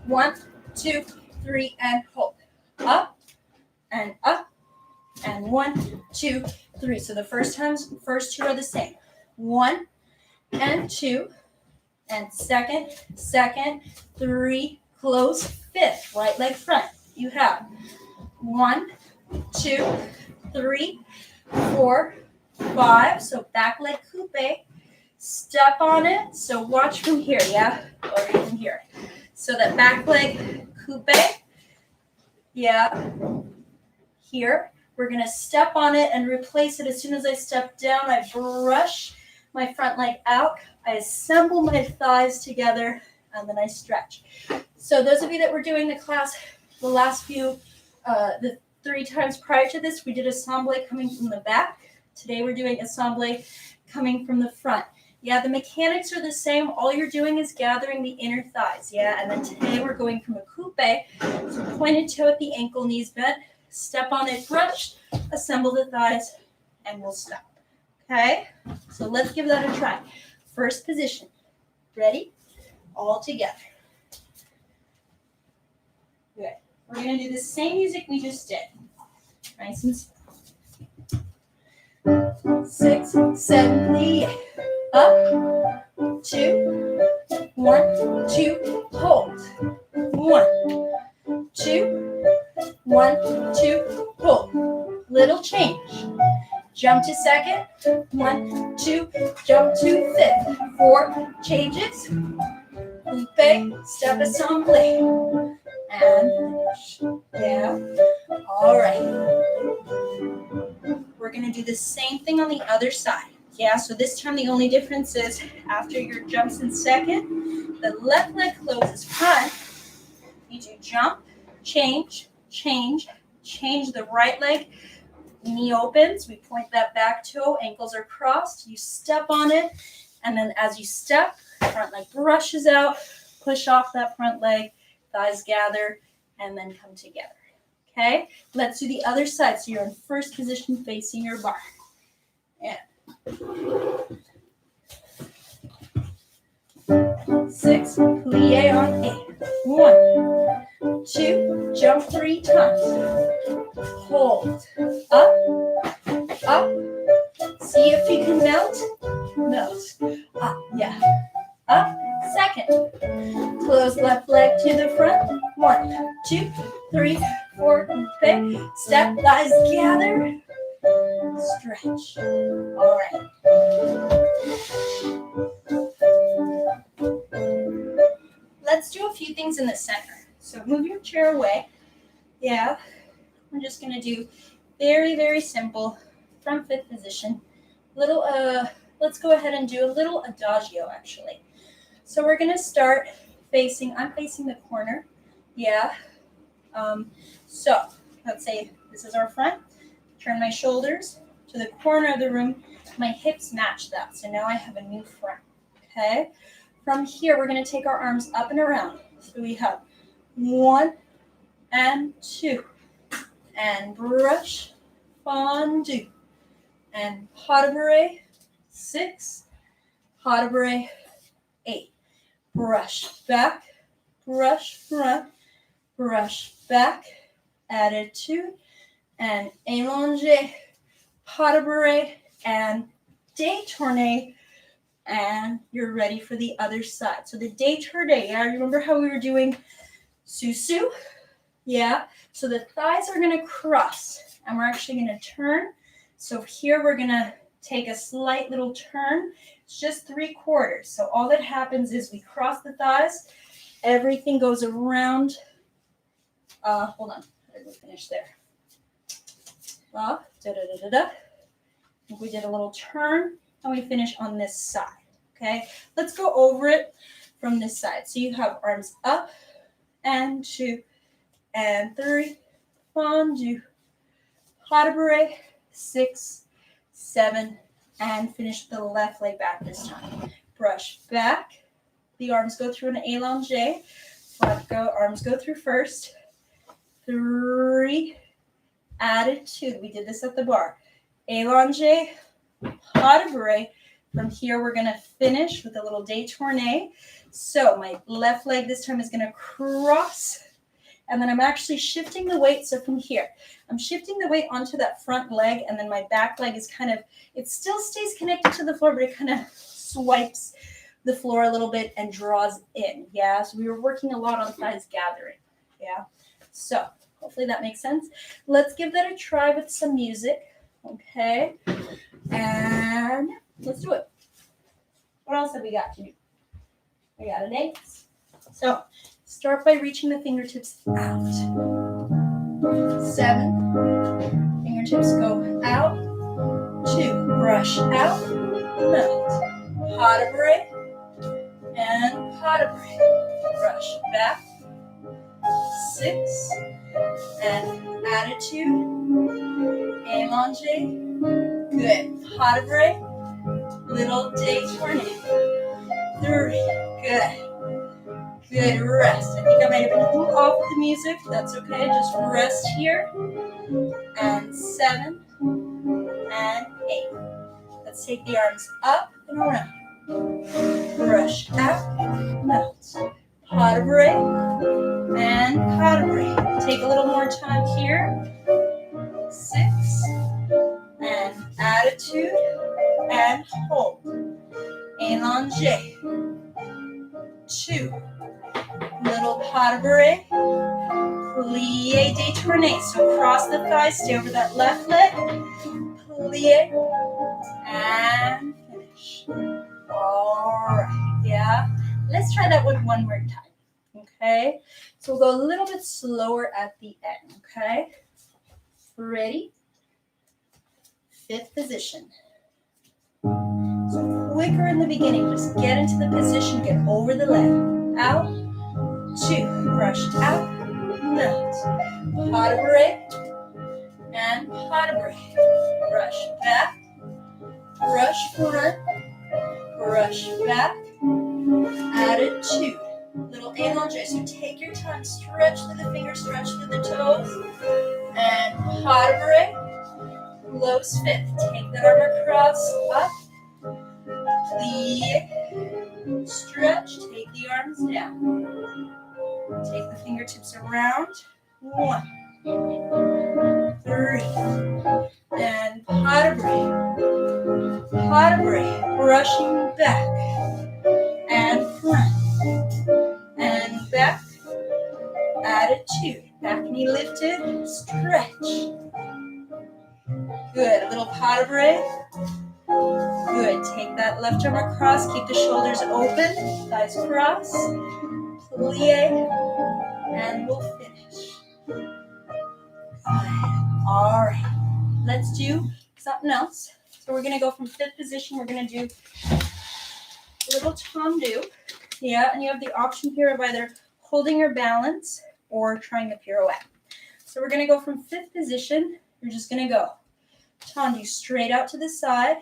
1, 2, 3, and hold. Up, and 1, 2, 3. So the first 2 are the same. 1 and 2, and second, 3, close, fifth, right leg front. You have 1, 2, 3, 4, 5. So back leg coupe, step on it. So watch from here, yeah, or even here. So that back leg coupe, yeah, here. We're going to step on it and replace it. As soon as I step down, I brush my front leg out. I assemble my thighs together, and then I stretch. So those of you that were doing the class the last few, the 3 times prior to this, we did assemble coming from the back. Today we're doing assemble coming from the front. Yeah, the mechanics are the same. All you're doing is gathering the inner thighs, yeah? And then today we're going from a coupe, so pointed toe at the ankle, knees bent, step on it, brush, assemble the thighs, and we'll stop. Okay? So let's give that a try. First position. Ready? All together. Good. We're going to do the same music we just did. Nice and slow. 6, 7, 8. Up. 2. 1, 2. Hold. 1, 2. 1, 2. Hold. Little change. Jump to second. 1, 2. Jump to fifth. 4 changes. Coupe. Step assemble. And finish. Yeah. All right. We're going to do the same thing on the other side. Yeah, so this time the only difference is after your jumps in second, the left leg closes front. You do jump, change, change, change the right leg. Knee opens. We point that back toe. Ankles are crossed. You step on it. And then as you step, front leg brushes out. Push off that front leg. Thighs gather, and then come together. Okay? Let's do the other side. So you're in first position facing your bar. And 6, plie on 8. 1, 2, jump 3 times. hold, up, up. See if you can melt, up, yeah, up, second. Close left leg to the front, 1, 2, 3, 4, okay. Step, thighs gather, stretch, all right. Let's do a few things in the center. So move your chair away, yeah. We're just gonna do very, very simple front fifth position. Little, let's go ahead and do a little adagio actually. So we're gonna start facing, I'm facing the corner, yeah. So let's say this is our front, turn my shoulders to the corner of the room, my hips match that. So now I have a new front, okay? From here, we're gonna take our arms up and around. So we have 1 and 2, and brush, fondue, and pas de bourrée, 6, pas de bourrée, 8. Brush back, brush front, brush back, attitude, and allongé, pas de bourrée, and détourné, and you're ready for the other side. So the détourné, yeah, remember how we were doing susu? Yeah, so the thighs are gonna cross, and we're actually gonna turn. So here we're gonna take a slight little turn. It's just 3/4. So all that happens is we cross the thighs, everything goes around. Hold on, I didn't finish there. Da, da, da, da, da. We did a little turn, and we finish on this side, okay? Let's go over it from this side. So you have arms up, and 2, and 3, fondue, pas de bourrée, 6, 7, and finish the left leg back this time. Brush back, the arms go through an allongé, arms go through first, 3, attitude, we did this at the bar, allongé, pas de bourrée. From here, we're gonna finish with a little détourné. So my left leg this time is gonna cross, and then I'm actually shifting the weight. So from here, I'm shifting the weight onto that front leg, and then my back leg is kind of, it still stays connected to the floor, but it kind of swipes the floor a little bit and draws in, yeah? So we were working a lot on thighs gathering, yeah? So hopefully that makes sense. Let's give that a try with some music, okay? And let's do it. What else have we got to do? We got a dance. So start by reaching the fingertips out. 7, fingertips go out. 2, brush out, melt. Pas de bourrée, and pas de bourrée. Brush back. 6, and attitude. Allongé. Good. Pas de bourrée. Little détourné. 3, good. Good, rest. I think I might have been a little off with the music. That's okay, just rest here. And 7, and 8. Let's take the arms up and around. Brush out, melt. Pas de bourrée, and pas de bourrée. Take a little more time here. 6, and attitude, and hold. Allongé. 2, little pas de bourrée, plie, détourné. So cross the thighs, stay over that left leg, plie, and finish. All right, yeah. Let's try that one more time, okay? So we'll go a little bit slower at the end, okay? Ready? 5th position. So quicker in the beginning, just get into the position, get over the leg. Out, 2, brush out, melt. Pas de bourrée, and pas de bourrée. Brush back, brush front, brush back, attitude. Little allongé, so take your time, stretch through the fingers, stretch through the toes, and pas de bourrée, close 5th. Take that arm across, up, plie, stretch, take the arms down. Take the fingertips around. 1, 3, and pas de bras, brushing back and front and back, attitude, back knee lifted, stretch, good, a little pas de bras, good, take that left arm across, keep the shoulders open, thighs cross, plie, and we'll finish. All right, let's do something else. So we're gonna go from fifth position, we're gonna do a little tendu, yeah, and you have the option here of either holding your balance or trying the pirouette. So we're gonna go from fifth position, you're just gonna go tendu straight out to the side,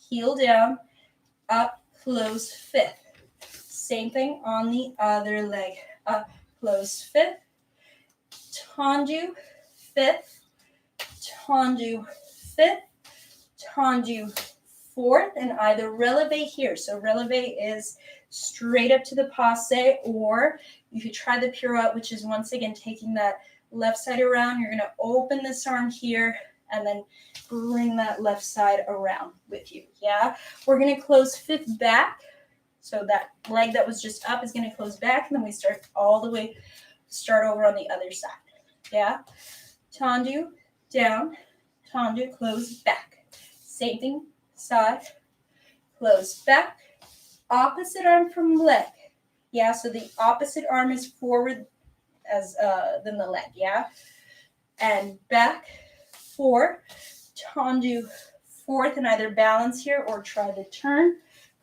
heel down, up, close, fifth. Same thing on the other leg, up, close, fifth, tendu, fifth, tendu, fifth, tendu, fourth, and either releve here. So releve is straight up to the passe, or you could try the pirouette, which is once again taking that left side around. You're going to open this arm here and then bring that left side around with you. Yeah, we're going to close fifth back. So that leg that was just up is going to close back, and then we start all the way, start over on the other side. Yeah, tendu, down, tendu, close, back. Same thing, side, close, back. Opposite arm from leg. Yeah, so the opposite arm is forward as than the leg. Yeah, and back, 4, tendu, fourth, and either balance here or try the turn.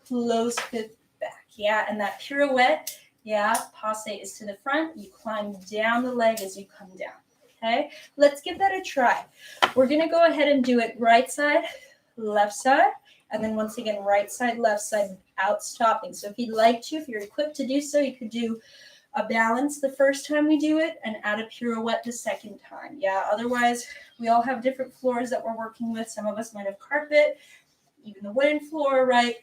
Close fifth back. Yeah, and that pirouette. Yeah, passe is to the front. You climb down the leg as you come down. Okay, let's give that a try. We're gonna go ahead and do it right side, left side, and then once again, right side, left side, without stopping. So if you'd like to, if you're equipped to do so, you could do a balance the first time we do it and add a pirouette the second time. Yeah, otherwise, we all have different floors that we're working with. Some of us might have carpet, even the wooden floor, right?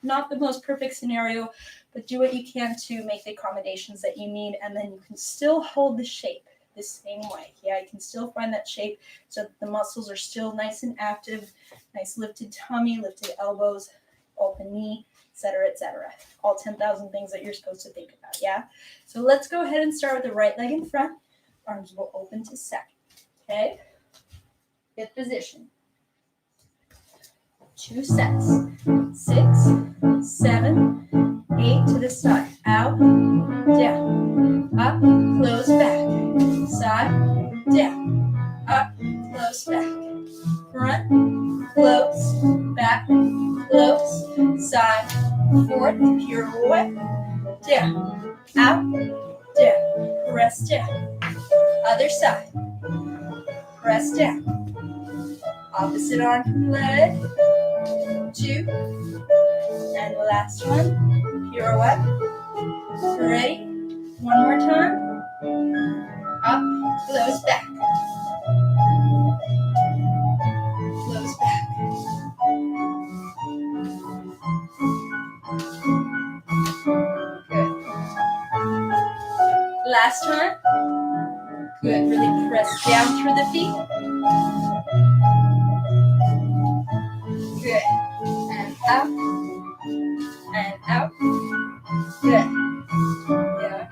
Not the most perfect scenario, but do what you can to make the accommodations that you need, and then you can still hold the shape the same way. Yeah, you can still find that shape so that the muscles are still nice and active, nice lifted tummy, lifted elbows, open knee, etc., etc. All 10,000 things that you're supposed to think about, yeah? So let's go ahead and start with the right leg in front. Arms will open to second, okay? Fifth position. 2 sets. 6, 7, 8 to the side. Out, down, up, close, back. Side, down, up, close, back. Front, close, back, close, side, fourth, pirouette, down, out, down, press down. Other side, press down. Opposite arm from leg, 2, and the last one, pirouette. Ready? One more time. Up, close, back. Close, back. Good. Last time. Good. Really press down through the feet. Good. And up. And out. Good. Yeah.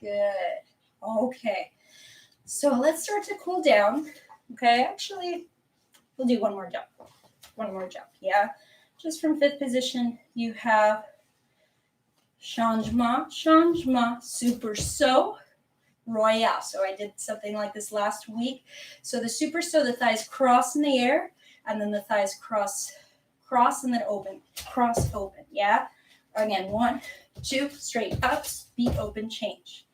Good. Okay. So let's start to cool down. Okay. Actually, we'll do one more jump. One more jump. Yeah. Just from fifth position, you have changement, changement, super saut, royale. So I did something like this last week. So the super saut, the thighs cross in the air, and then the thighs cross, and then open, cross, open. Yeah. Again, 1, 2, straight up, beat, open, change.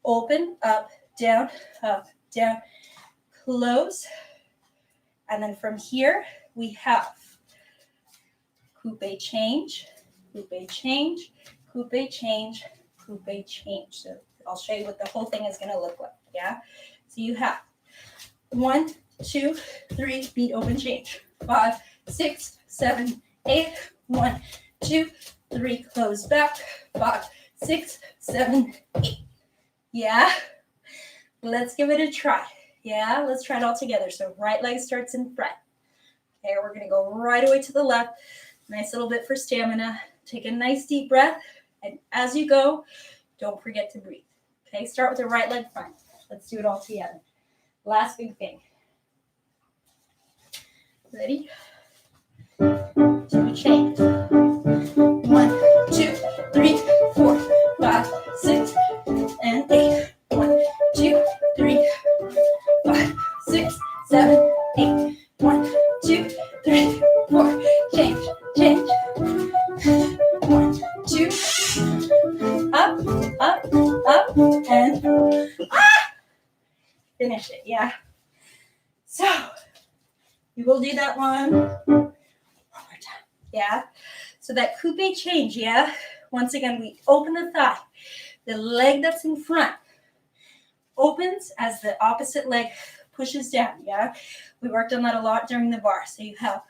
Open, up, down, close. And then from here, we have coupe change, coupe change, coupe change, coupe change. So I'll show you what the whole thing is going to look like, yeah? So you have 1, 2, 3, beat, open, change. 5, 6, 7, 8, 1, 2, 3, close, back. 5, 6, 7, 8. Yeah? Let's give it a try. Yeah? Let's try it all together. So right leg starts in front. Okay, we're going to go right away to the left. Nice little bit for stamina. Take a nice deep breath. And as you go, don't forget to breathe. Okay, start with the right leg front. Let's do it all together. Last big thing. Ready? 2 change. 1, 2, 3, 4, 5, 6, and 8. 1, 2, 3, 5, 6, 7, 8. 1, 2, 3, 4. Change, change. 1, 2. Up, up, up, and finish it. Yeah. So we will do that one more time. Yeah. So that coupe change. Yeah. Once again, we open the thigh. The leg that's in front opens as the opposite leg pushes down. Yeah. We worked on that a lot during the bar. So you have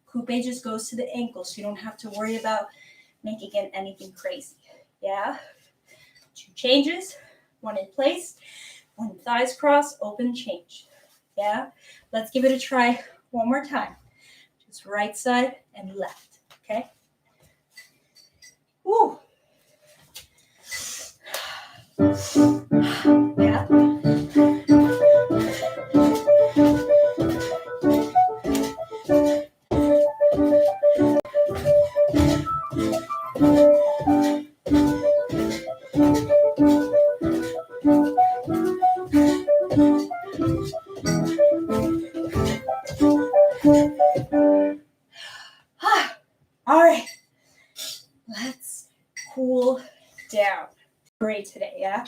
coupe just goes to the ankle, so you don't have to worry about making it anything crazy. Yeah. 2 changes, 1 in place. When thighs cross, open, change. Yeah. Let's give it a try one more time. Just right side and left. Okay. Woo. Yeah. All right. Let's cool down. Great today, yeah?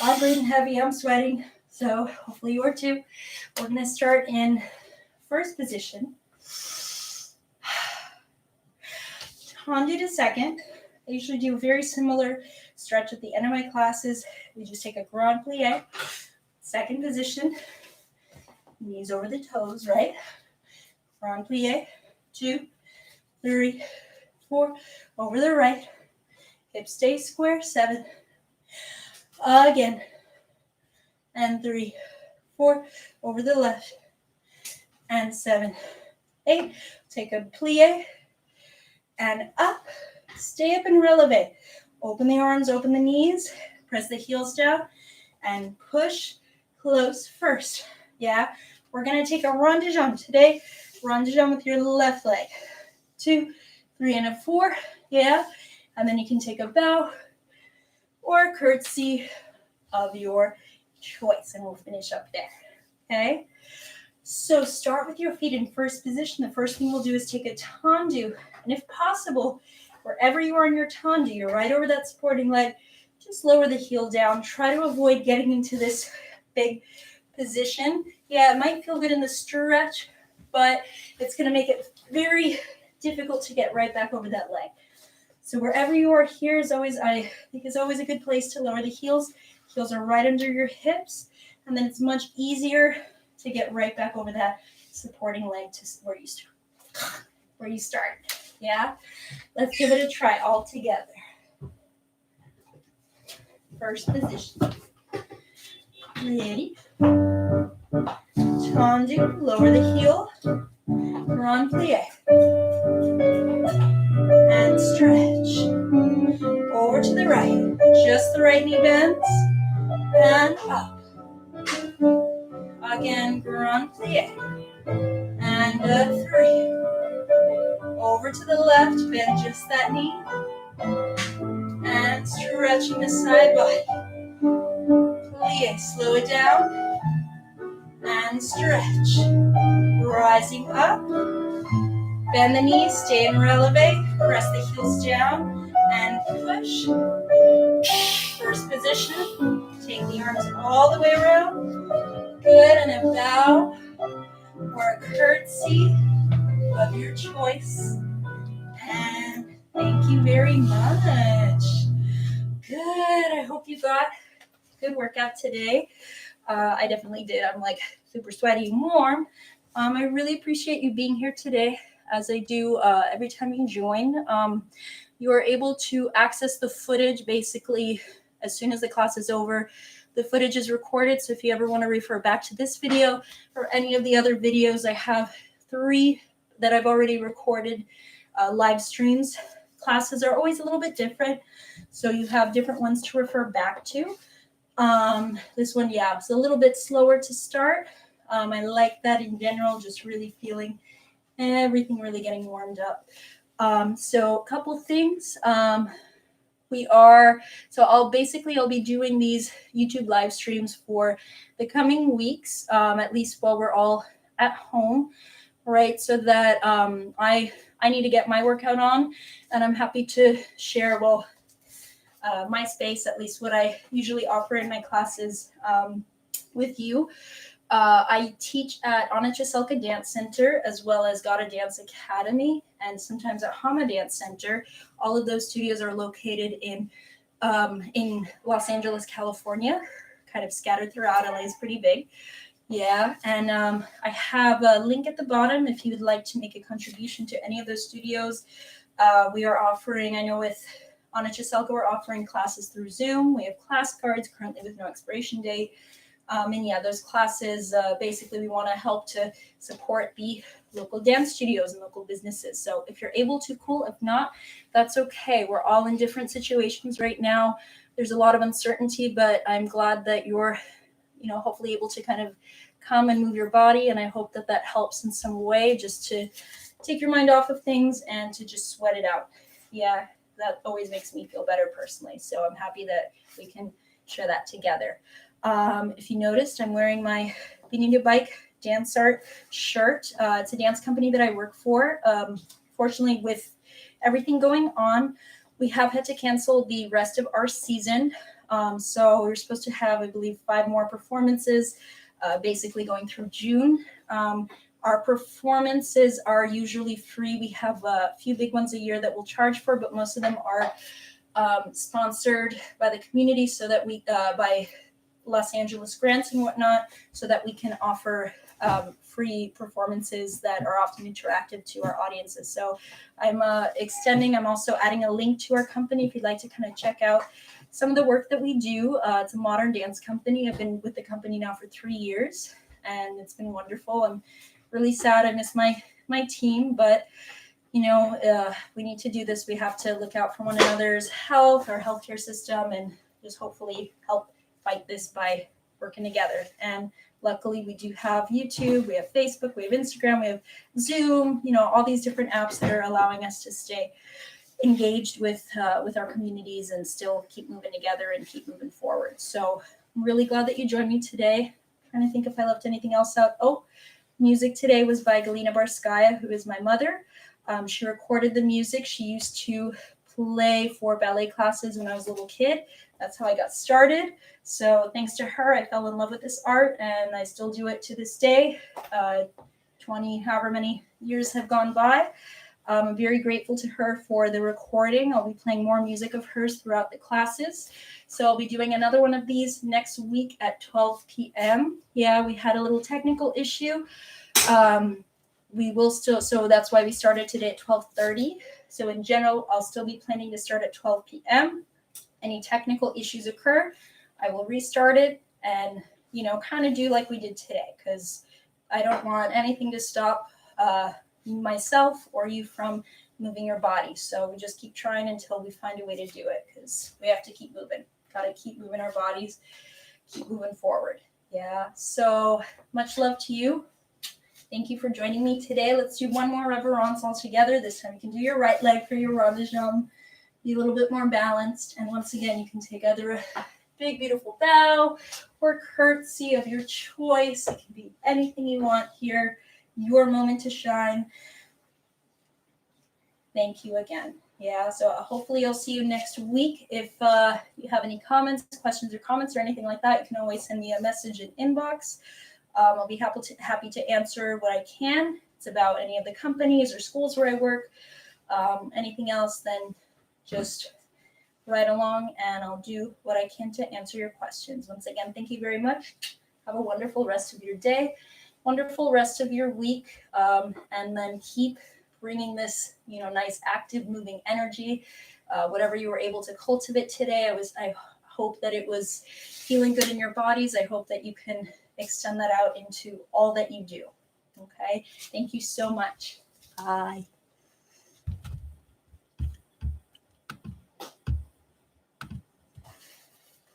I'm breathing heavy, I'm sweating, so hopefully you are too. We're going to start in first position. Tendu to second. I usually do a very similar stretch at the end of my classes. We just take a grand plie. Second position. Knees over the toes, right? Grand plie. 2, 3, 4. Over the right. Hips stay square. 7. Again. And 3, 4. Over the left. And 7, 8. Take a plie. And up. Stay up and releve. Open the arms, open the knees. Press the heels down. And push close first. Yeah? We're going to take a rond de jambe today. Rond de jambe with your left leg. 2, 3, and a 4. Yeah? And then you can take a bow or a curtsy of your choice. And we'll finish up there. Okay? So start with your feet in first position. The first thing we'll do is take a tendu. And if possible, wherever you are in your tendu, you're right over that supporting leg, just lower the heel down. Try to avoid getting into this big position. Yeah, it might feel good in the stretch, but it's going to make it very difficult to get right back over that leg. So wherever you are here is always, I think, is always a good place to lower the heels. Heels are right under your hips, and then it's much easier to get right back over that supporting leg to where you start. Yeah? Let's give it a try all together. First position. Ready? Tendu, lower the heel. Grand plie. And stretch. Over to the right. Just the right knee bends. And up. Again, grand plie. And a 3. Over to the left. Bend just that knee. And stretching the side body. Plie. Slow it down. And stretch. Rising up. Bend the knees, stay in releve, press the heels down, and push. First position, take the arms all the way around. Good, and a bow or a curtsy of your choice. And thank you very much. Good, I hope you got a good workout today. I definitely did. I'm like super sweaty and warm. I really appreciate you being here today. as I do every time you join. You are able to access the footage basically as soon as the class is over. The footage is recorded, so if you ever want to refer back to this video or any of the other videos, I have 3 that I've already recorded live streams. Classes are always a little bit different, so you have different ones to refer back to. This one, yeah, it's a little bit slower to start. I like that in general, just really feeling everything really getting warmed up. So a couple things. I'll be doing these YouTube live streams for the coming weeks, at least while we're all at home, right? So that I need to get my workout on, and I'm happy to share, my space, at least what I usually offer in my classes with you. I teach at Anna Cheselka Dance Center as well as Gotta Dance Academy, and sometimes at Hama Dance Center. All of those studios are located in Los Angeles, California, kind of scattered throughout. LA is pretty big. Yeah, and I have a link at the bottom if you would like to make a contribution to any of those studios. We are offering, I know with Anna Cheselka, we're offering classes through Zoom. We have class cards currently with no expiration date. And yeah, those classes, basically we want to help to support the local dance studios and local businesses. So if you're able to, cool. If not, that's okay. We're all in different situations right now. There's a lot of uncertainty, but I'm glad that you're, hopefully able to kind of come and move your body. And I hope that that helps in some way, just to take your mind off of things and to just sweat it out. Yeah, that always makes me feel better personally. So I'm happy that we can share that together. If you noticed, I'm wearing my Benita Bike DanceArt shirt. It's a dance company that I work for. Fortunately, with everything going on, we have had to cancel the rest of our season. So we're supposed to have, I believe, 5 more performances, basically going through June. Our performances are usually free. We have a few big ones a year that we'll charge for, but most of them are sponsored by the community, so that we by Los Angeles grants and whatnot, so that we can offer free performances that are often interactive to our audiences. So I'm also adding a link to our company if you'd like to kind of check out some of the work that we do. It's a modern dance company. I've been with the company now for 3 years, and it's been wonderful. I'm really sad I miss my team, but we need to do this. We have to look out for one another's health, our healthcare system, and just hopefully help fight this by working together. And luckily we do have YouTube, we have Facebook, we have Instagram, we have Zoom, all these different apps that are allowing us to stay engaged with our communities and still keep moving together and keep moving forward. So I'm really glad that you joined me today. I'm trying to think if I left anything else out. Oh, music today was by Galina Barskaya, who is my mother. She recorded the music. She used to play for ballet classes when I was a little kid. That's how I got started. So thanks to her, I fell in love with this art, and I still do it to this day. 20, however many years have gone by. I'm very grateful to her for the recording. I'll be playing more music of hers throughout the classes. So I'll be doing another one of these next week at 12 p.m. Yeah, we had a little technical issue. So that's why we started today at 12:30. So in general, I'll still be planning to start at 12 p.m. Any technical issues occur, I will restart it and, kind of do like we did today, because I don't want anything to stop myself or you from moving your body. So we just keep trying until we find a way to do it, because we have to keep moving. Got to keep moving our bodies, keep moving forward. Yeah. So much love to you. Thank you for joining me today. Let's do one more reverence all together. This time you can do your right leg for your rond de jambe. Be a little bit more balanced. And once again, you can take either a big, beautiful bow or curtsy of your choice. It can be anything you want here. Your moment to shine. Thank you again. Yeah, so hopefully I'll see you next week. If you have any questions or anything like that, you can always send me a message in inbox. I'll be happy to answer what I can. It's about any of the companies or schools where I work. Anything else, then just write along and I'll do what I can to answer your questions. Once again, thank you very much. Have a wonderful rest of your day, wonderful rest of your week, and then keep bringing this, nice active moving energy. Whatever you were able to cultivate today, I hope that it was feeling good in your bodies. I hope that you can extend that out into all that you do. Okay. Thank you so much. Bye.